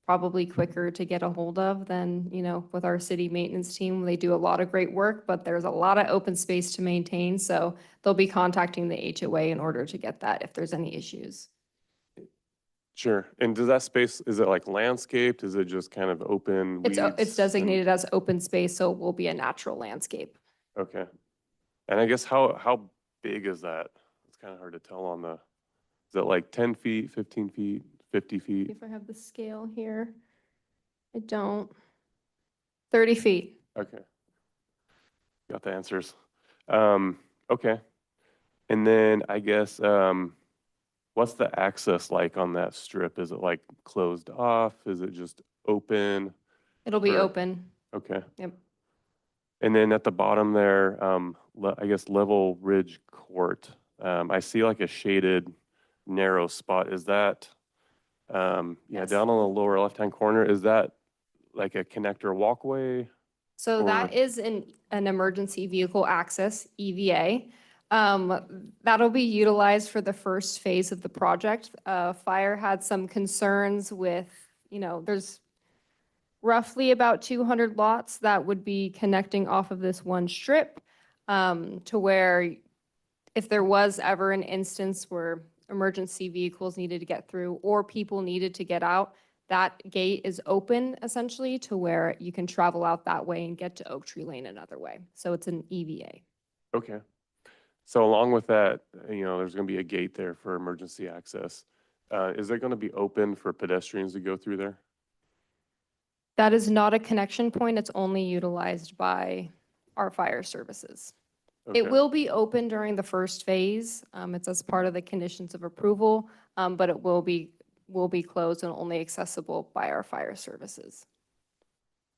Probably quicker to get a hold of than, with our city maintenance team. They do a lot of great work, but there's a lot of open space to maintain, so they'll be contacting the HOA in order to get that if there's any issues. Sure. And does that space, is it like landscaped? Is it just kind of open It's weeds? designated as open space, so it will be a natural landscape. Okay. And I guess how big is that? It's kind of hard to tell on is it like 10 feet, 15 feet, 50 feet? If I have the scale here, I don't. 30 feet. Okay. Got the answers. Okay. And then I guess, what's the access like on that strip? Is it like closed off? Is it just open? It'll be Sure. open. Okay. Yep. And then at the bottom there, I guess Level Ridge Court, I see like a shaded narrow spot. Is that, yeah, Yes. down on the lower left-hand corner, is that like a connector walkway? So that Or- is an emergency vehicle access, EVA. That'll be utilized for the first phase of the project. Fire had some concerns with, there's roughly about 200 lots that would be connecting off of this one strip, to where if there was ever an instance where emergency vehicles needed to get through or people needed to get out, that gate is open essentially to where you can travel out that way and get to Oak Tree Lane another way. So it's an EVA. Okay. So along with that, there's going to be a gate there for emergency access. Is it going to be open for pedestrians to go through there? That is not a connection point. It's only utilized by our fire services. It Okay. will be open during the first phase. It's as part of the conditions of approval, but it will be closed and only accessible by our fire services.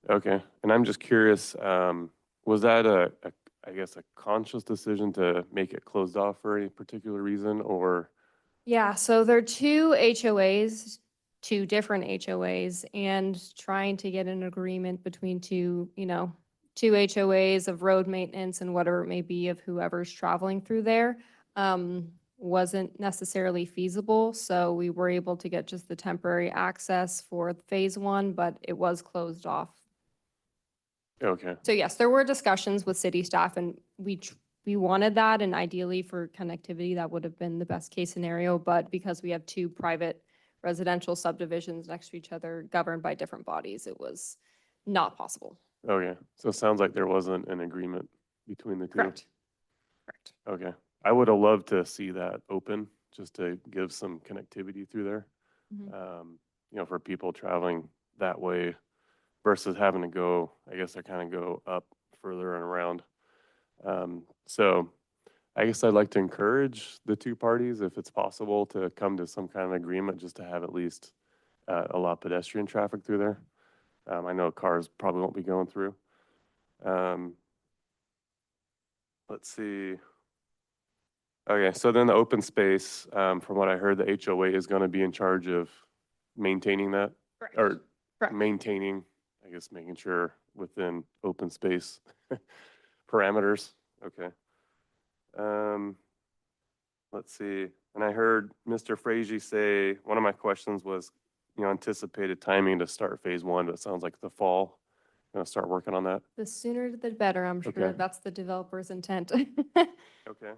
Okay. And I'm just curious, was that I guess, a conscious decision to make it closed off for any particular reason, or? Yeah, so there are two HOAs, two different HOAs, and trying to get an agreement between two HOAs of road maintenance and whatever it may be of whoever's traveling through there, wasn't necessarily feasible. So we were able to get just the temporary access for phase one, but it was closed off. Okay. So yes, there were discussions with city staff, and we wanted that, and ideally for connectivity, that would have been the best case scenario. But because we have two private residential subdivisions next to each other governed by different bodies, it was not possible. Okay. So it sounds like there wasn't an agreement between the two. Correct. Correct. Okay. I would have loved to see that open just to give some connectivity through there. Mhm. For people traveling that way versus having to go, I guess they kind of go up further and around. So I guess I'd like to encourage the two parties, if it's possible, to come to some kind of agreement just to have at least allow pedestrian traffic through there. I know cars probably won't be going through. Let's see. Okay, so then the open space, from what I heard, the HOA is going to be in charge of maintaining that, Correct. or Correct. maintaining, I guess, making sure within open space parameters. Okay. Let's see. And I heard Mr. Frazee say, one of my questions was, anticipated timing to start phase one, but it sounds like the fall. Gonna start working on that. The sooner the better, I'm sure Okay. that's the developer's intent. Okay,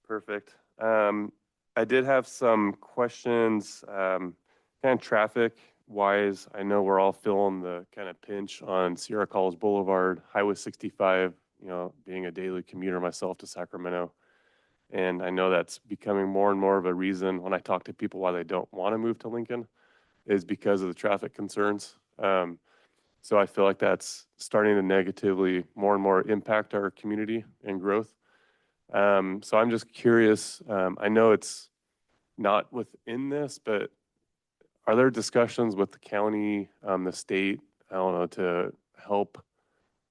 perfect. I did have some questions, kind of traffic wise. I know we're all feeling the kind of pinch on Sierra College Boulevard, Highway 65, being a daily commuter myself to Sacramento. And I know that's becoming more and more of a reason when I talk to people why they don't want to move to Lincoln is because of the traffic concerns. So I feel like that's starting to negatively more and more impact our community and growth. So I'm just curious, I know it's not within this, but are there discussions with the county, the state, I don't know, to help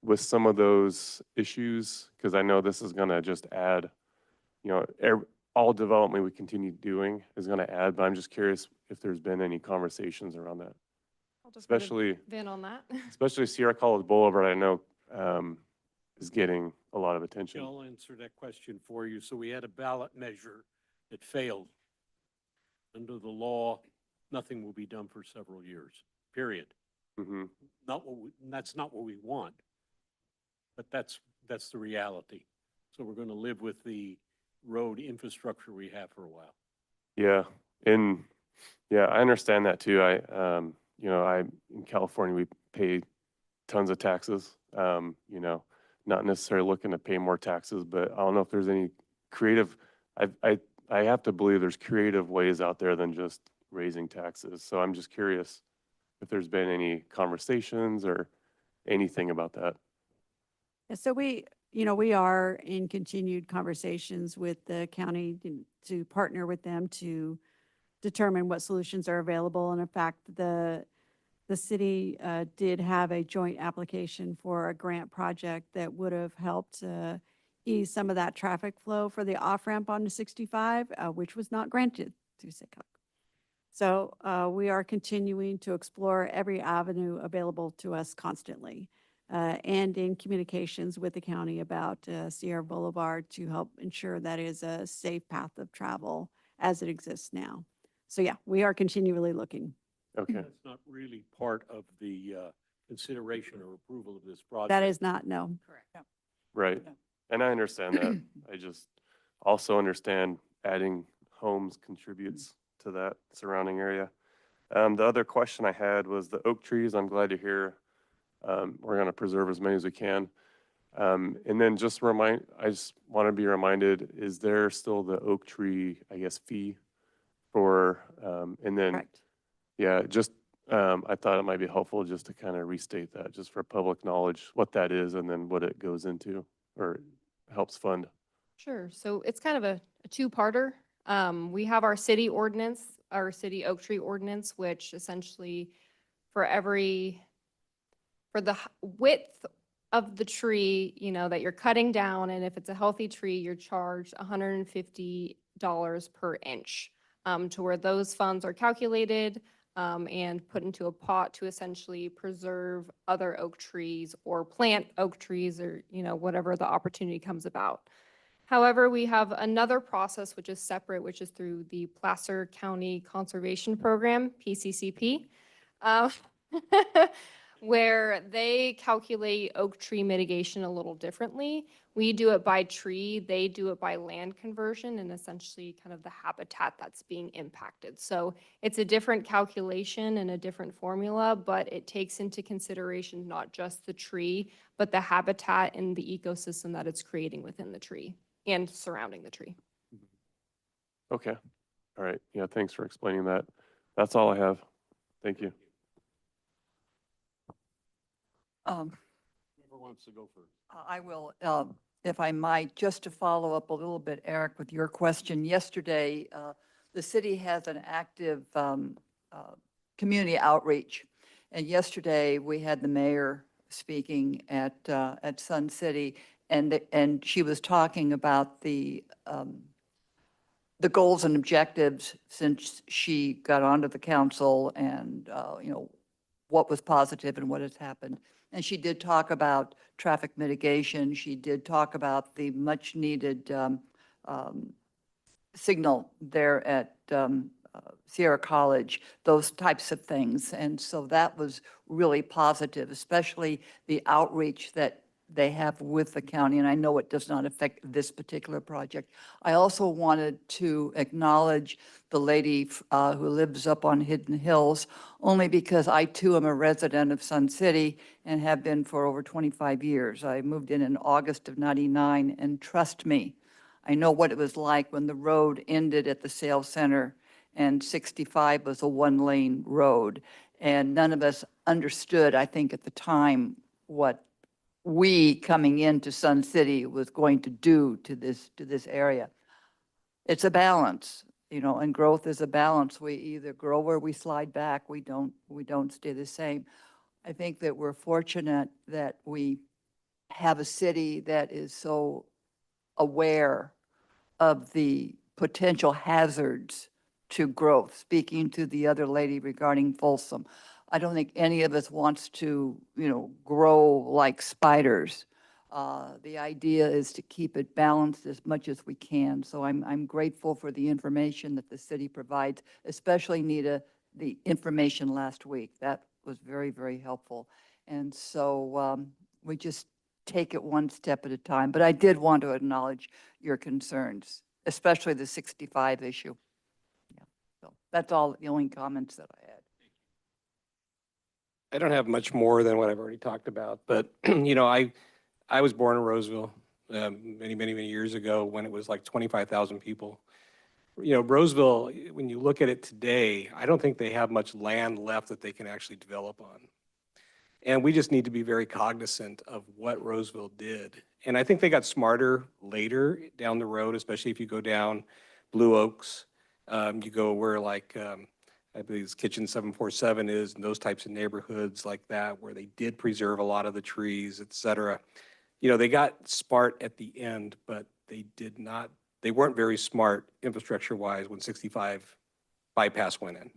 with some of those issues? Because I know this is going to just add, all development we continue doing is going to add, but I'm just curious if there's been any conversations around that. I'll defer to Especially, Vin on that. especially Sierra College Boulevard, I know, is getting a lot of attention. I'll answer that question for you. So we had a ballot measure that failed. Under the law, nothing will be done for several years, period. Mm-hmm. That's not what we want. But that's the reality. So we're going to live with the road infrastructure we have for a while. Yeah, and yeah, I understand that too. In California, we pay tons of taxes. Not necessarily looking to pay more taxes, but I don't know if there's any creative. I have to believe there's creative ways out there than just raising taxes. So I'm just curious if there's been any conversations or anything about that. Yeah, so we we are in continued conversations with the county to partner with them to determine what solutions are available. And in fact, the city did have a joint application for a grant project that would have helped ease some of that traffic flow for the off-ramp onto 65, which was not granted to SICOG. So we are continuing to explore every avenue available to us constantly, and in communications with the county about Sierra Boulevard to help ensure that is a safe path of travel as it exists now. So yeah, we are continually looking. Okay, That's not really part of the consideration or approval of this project. That is not, no. right. And I understand that. I just also understand adding homes contributes to that surrounding area. The other question I had was the oak trees. I'm glad to hear we're going to preserve as many as we can. And then I just want to be reminded, is there still the oak tree, I guess, fee for, and then, Correct. yeah, just, I thought it might be helpful just to kind of restate that, just for public knowledge, what that is and then what it goes into or helps fund. Sure. So it's kind of a two-parter. We have our city ordinance, our city oak tree ordinance, which essentially for the width of the tree, that you're cutting down, and if it's a healthy tree, you're charged $150 per inch, to where those funds are calculated and put into a pot to essentially preserve other oak trees or plant oak trees or, whatever the opportunity comes about. However, we have another process which is separate, which is through the Placer County Conservation Program, PCCP, where they calculate oak tree mitigation a little differently. We do it by tree, they do it by land conversion and essentially kind of the habitat that's being impacted. So it's a different calculation and a different formula, but it takes into consideration not just the tree, but the habitat and the ecosystem that it's creating within the tree and surrounding the tree. Okay. All right. Yeah, thanks for explaining that. That's all I have. Thank you. Whoever wants to go first. I will, if I might, just to follow up a little bit, Eric, with your question. Yesterday, the city has an active community outreach. And yesterday, we had the mayor speaking at Sun City, and she was talking about the goals and objectives since she got onto the council and, what was positive and what has happened. And she did talk about traffic mitigation. She did talk about the much-needed signal there at Sierra College, those types of things. And so that was really positive, especially the outreach that they have with the county. And I know it does not affect this particular project. I also wanted to acknowledge the lady who lives up on Hidden Hills, only because I too am a resident of Sun City and have been for over 25 years. I moved in August of '99, and trust me, I know what it was like when the road ended at the sales center and 65 was a one-lane road. And none of us understood, I think at the time, what we coming into Sun City was going to do to this area. It's a balance, and growth is a balance. We either grow or we slide back. We don't stay the same. I think that we're fortunate that we have a city that is so aware of the potential hazards to growth. Speaking to the other lady regarding Folsom, I don't think any of us wants to, grow like spiders. The idea is to keep it balanced as much as we can. So I'm grateful for the information that the city provides, especially Nita, the information last week. That was very, very helpful. And so we just take it one step at a time. But I did want to acknowledge your concerns, especially the 65 issue. Yeah. So that's all, the only comments that I had. I don't have much more than what I've already talked about, but, I was born in Roseville many, many, many years ago when it was like 25,000 people. Roseville, when you look at it today, I don't think they have much land left that they can actually develop on. And we just need to be very cognizant of what Roseville did And I think they got smarter later down the road, especially if you go down Blue Oaks. You go where like, I believe it's Kitchen 747 is, and those types of neighborhoods like that, where they did preserve a lot of the trees, et cetera. You know, they got smart at the end, but they weren't very smart infrastructure-wise when 65 bypass went in.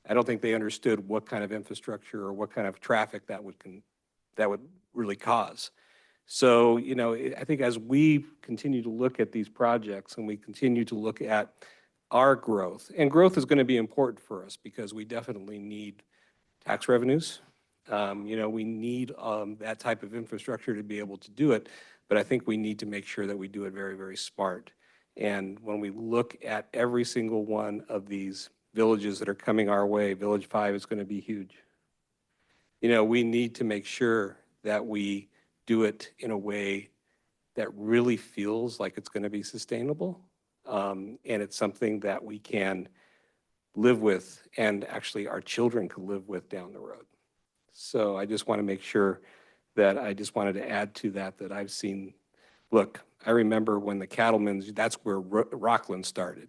I don't think they understood what kind of infrastructure or what kind of traffic that would really cause. So, you know, I think as we continue to look at these projects and we continue to look at our growth, and growth is going to be important for us because we definitely need tax revenues. You know, we need that type of infrastructure to be able to do it, but I think we need to make sure that we do it very, very smart. And when we look at every single one of these villages that are coming our way, Village 5 is going to be huge. You know, we need to make sure that we do it in a way that really feels like it's going to be sustainable. And it's something that we can live with and actually our children can live with down the road. So I just want to make sure that I just wanted to add to that, that I've seen, look, I remember when the Cattlemen's, that's where Rockland started.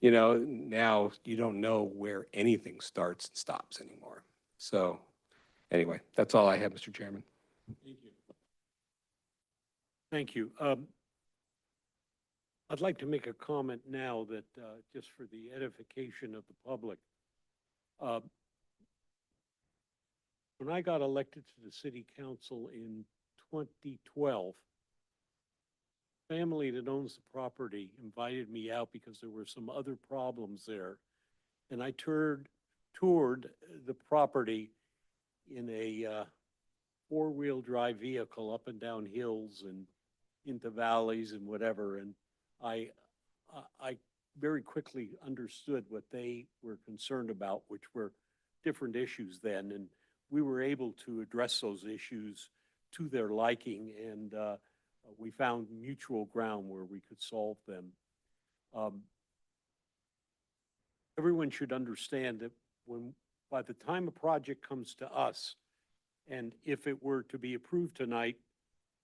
You know, now you don't know where anything starts and stops anymore. So anyway, that's all I have, Mr. Chairman. Thank you. Thank you. I'd like to make a comment now that, just for the edification of the public. When I got elected to the city council in 2012, family that owns the property invited me out because there were some other problems there. And I toured the property in a four-wheel drive vehicle up and down hills and into valleys and whatever. And I very quickly understood what they were concerned about, which were different issues then. And we were able to address those issues to their liking, and we found mutual ground where we could solve them. Everyone should understand that by the time a project comes to us, and if it were to be approved tonight,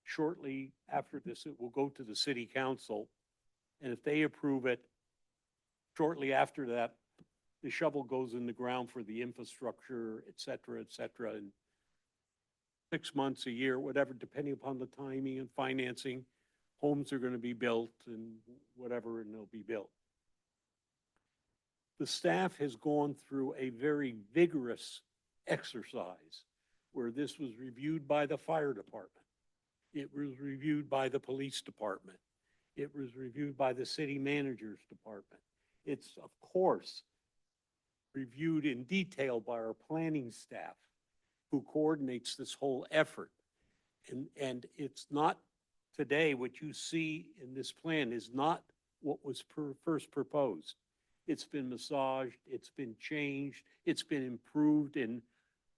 shortly after this, it will go to the city council. And if they approve it, shortly after that, the shovel goes in the ground for the infrastructure, et cetera, and 6 months, a year, whatever, depending upon the timing and financing, homes are going to be built and whatever, and they'll be built. The staff has gone through a very vigorous exercise where this was reviewed by the fire department. It was reviewed by the police department. It was reviewed by the city manager's department. It's, of course, reviewed in detail by our planning staff, who coordinates this whole effort. And it's not today, what you see in this plan is not what was first proposed. It's been massaged, it's been changed, it's been improved in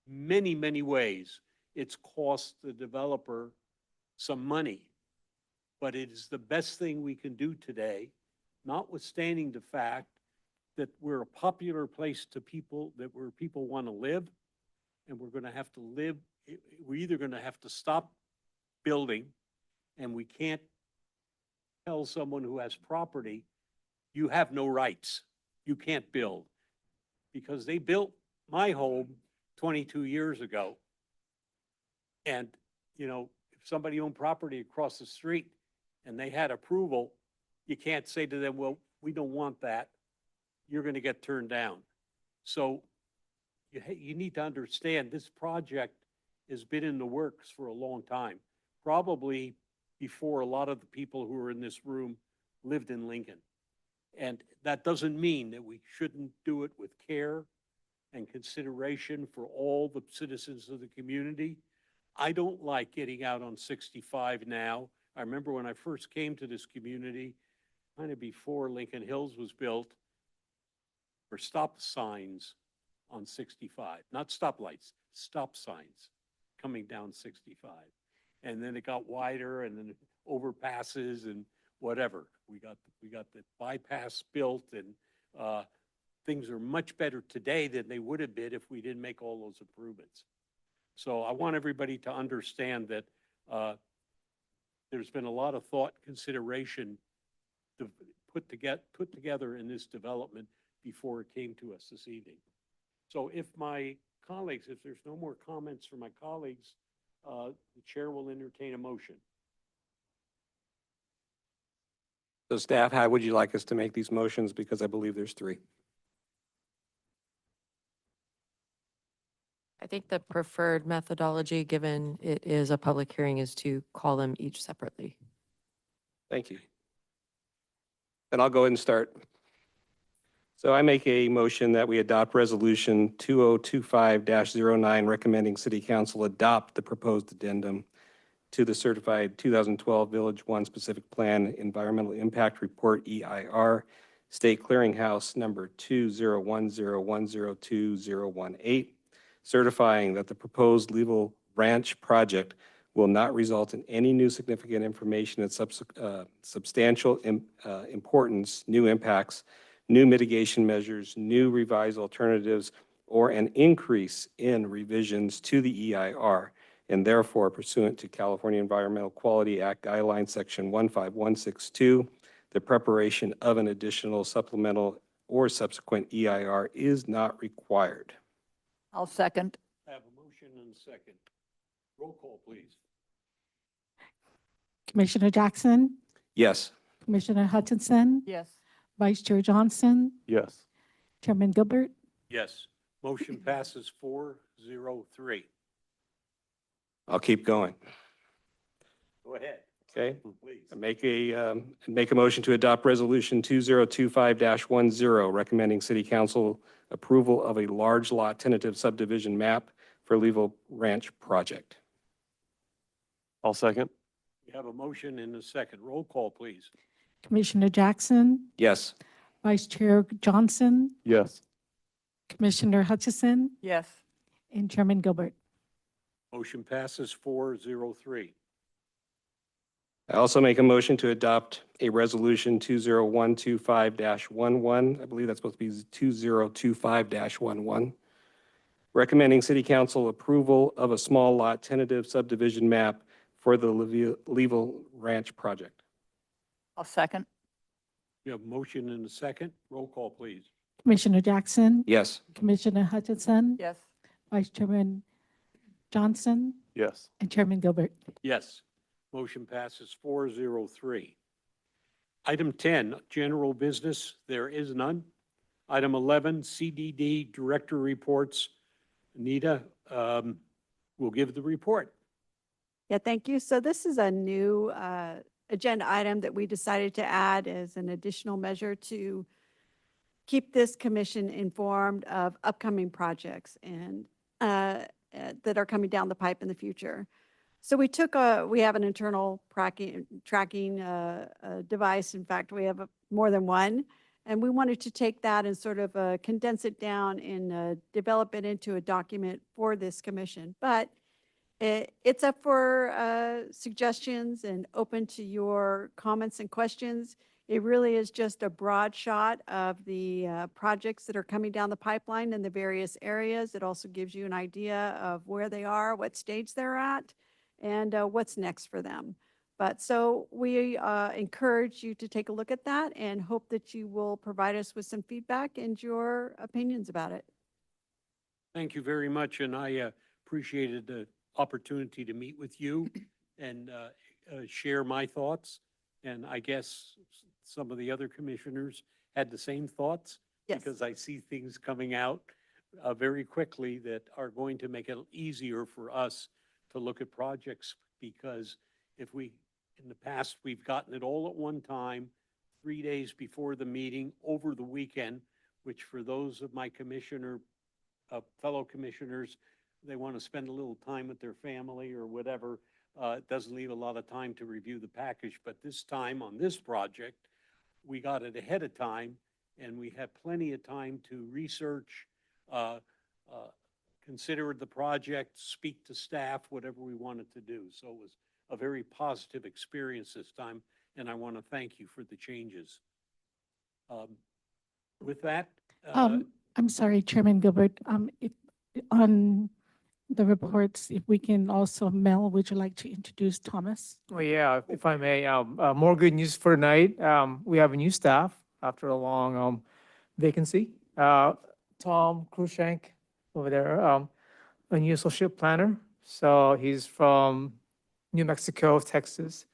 many, many ways. It's cost the developer some money, but it is the best thing we can do today, notwithstanding the fact that we're a popular place to people, where people want to live, and we're going to have to live. We're either going to have to stop building, and we can't tell someone who has property, you have no rights. You can't build. Because they built my home 22 years ago. And, you know, if somebody owned property across the street and they had approval, you can't say to them, well, we don't want that. You're going to get turned down. So you need to understand this project has been in the works for a long time, probably before a lot of the people who are in this room lived in Lincoln. And that doesn't mean that we shouldn't do it with care and consideration for all the citizens of the community. I don't like getting out on 65 now. I remember when I first came to this community, kind of before Lincoln Hills was built, for stop signs on 65, not stoplights, stop signs coming down 65. And then it got wider, and then overpasses and whatever. We got the bypass built, and things are much better today than they would have been if we didn't make all those improvements. So I want everybody to understand that there's been a lot of thought, consideration put together in this development before it came to us this evening. So if my colleagues, if there's no more comments from my colleagues, the chair will entertain a motion. So staff, how would you like us to make these motions? Because I believe there's three. I think the preferred methodology, given it is a public hearing, is to call them each separately. Thank you. Then I'll go ahead and start. So I make a motion that we adopt Resolution 2025-09, recommending City Council adopt the proposed addendum to the certified 2012 Village One Specific Plan Environmental Impact Report, EIR, State Clearinghouse number 201010218, certifying that the proposed Level Ranch project will not result in any new significant information and substantial importance, new impacts, new mitigation measures, new revised alternatives, or an increase in revisions to the EIR, and therefore pursuant to California Environmental Quality Act Guidelines Section 15162, the preparation of an additional supplemental or subsequent EIR is not required. I'll second. I have a motion and a second. Roll call, please. Commissioner Jackson, Yes. Commissioner Hutchinson, Yes. Vice Chair Johnson, Yes. Chairman Gilbert. Yes. Motion passes 4-0-3. I'll keep going. Go ahead, Okay. please. I make a motion to adopt Resolution 2025-10, recommending City Council approval of a large lot tentative subdivision map for Level Ranch project. I'll second. We have a motion and a second. Roll call, please. Commissioner Jackson, Yes. Vice Chair Johnson, Yes. Commissioner Hutchison, Yes. and Chairman Gilbert. Motion passes 4-0-3. I also make a motion to adopt a Resolution 20125-11. I believe that's supposed to be 2025-11, recommending City Council approval of a small lot tentative subdivision map for the Level Ranch project. I'll second. You have a motion and a second. Roll call, please. Commissioner Jackson, Yes. Commissioner Hutchinson, Yes. Vice Chairman Johnson, Yes. and Chairman Gilbert. Yes. Motion passes 4-0-3. Item 10, general business. There is none. Item 11, CDD director reports. Anita will give the report. Yeah, thank you. So this is a new agenda item that we decided to add as an additional measure to keep this commission informed of upcoming projects and that are coming down the pipe in the future. So we have an internal tracking device. In fact, we have more than one. And we wanted to take that and sort of condense it down and develop it into a document for this commission. But it's up for suggestions and open to your comments and questions. It really is just a broad shot of the projects that are coming down the pipeline in the various areas. It also gives you an idea of where they are, what stage they're at, and what's next for them. But so we encourage you to take a look at that and hope that you will provide us with some feedback and your opinions about it. Thank you very much, and I appreciated the opportunity to meet with you and share my thoughts. And I guess some of the other commissioners had the same thoughts. Yes. Because I see things coming out very quickly that are going to make it easier for us to look at projects. Because if we, in the past, we've gotten it all at one time, 3 days before the meeting, over the weekend, which for those of my fellow commissioners, they want to spend a little time with their family or whatever. It doesn't leave a lot of time to review the package, but this time on this project, we got it ahead of time and we had plenty of time to research, consider the project, speak to staff, whatever we wanted to do. So it was a very positive experience this time, and I want to thank you for the changes. With that, I'm sorry, Chairman Gilbert, if on the reports. If we can also, Mel, would you like to introduce Thomas? Well, yeah, if I may, more good news for tonight. We have a new staff after a long vacancy. Tom Krushank over there, a new associate planner. So he's from New Mexico, Texas.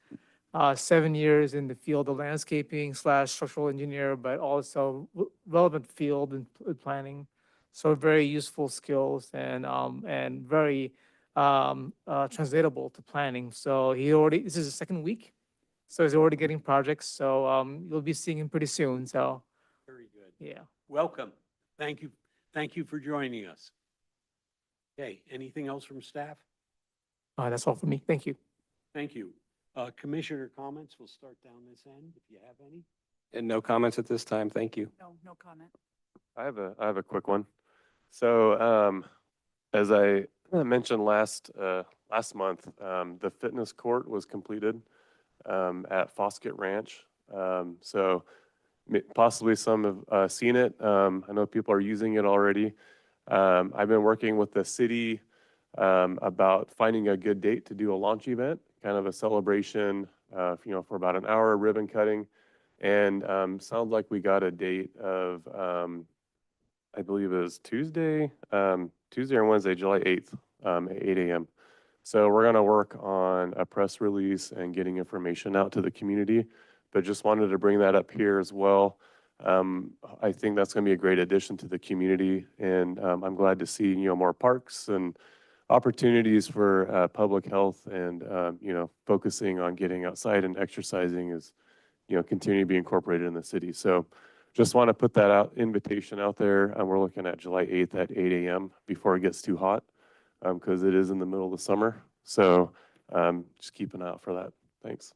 7 years in the field of landscaping / structural engineer, but also relevant field in planning. So very useful skills and very translatable to planning. So this is his second week. So he's already getting projects. So you'll be seeing him pretty soon. So Very good. yeah. Welcome. Thank you. Thank you for joining us. Okay, anything else from staff? That's all for me. Thank you. Thank you. Commissioner comments, we'll start down this end if you have any. And no comments at this time. Thank you. No comment. I have a quick one. So, as I mentioned last month, the fitness court was completed, at Foskett Ranch. So possibly some have, seen it. I know people are using it already. I've been working with the city, about finding a good date to do a launch event, kind of a celebration, for about an hour, ribbon cutting. And sounds like we got a date of, I believe it was Tuesday or Wednesday, July 8th, at 8 a.m. So we're going to work on a press release and getting information out to the community, but just wanted to bring that up here as well. I think that's going to be a great addition to the community, and I'm glad to see, more parks and opportunities for public health and, focusing on getting outside and exercising is, continue to be incorporated in the city. So just want to put that invitation out there. We're looking at July 8th at 8 a.m. before it gets too hot, because it is in the middle of the summer. So just keep an eye out for that. Thanks.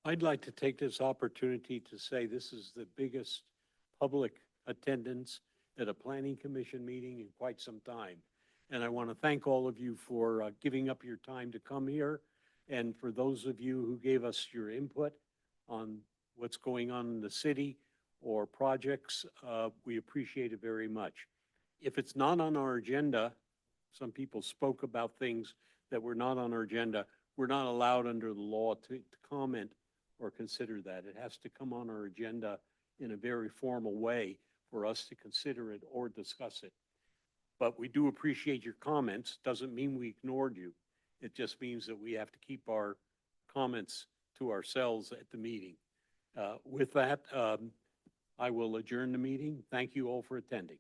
I'd like to take this opportunity to say this is the biggest public attendance at a planning commission meeting in quite some time. And I want to thank all of you for giving up your time to come here. And for those of you who gave us your input on what's going on in the city or projects, we appreciate it very much. If it's not on our agenda, some people spoke about things that were not on our agenda. We're not allowed under the law to comment or consider that. It has to come on our agenda in a very formal way for us to consider it or discuss it. But we do appreciate your comments. Doesn't mean we ignored you. It just means that we have to keep our comments to ourselves at the meeting. With that, I will adjourn the meeting. Thank you all for attending.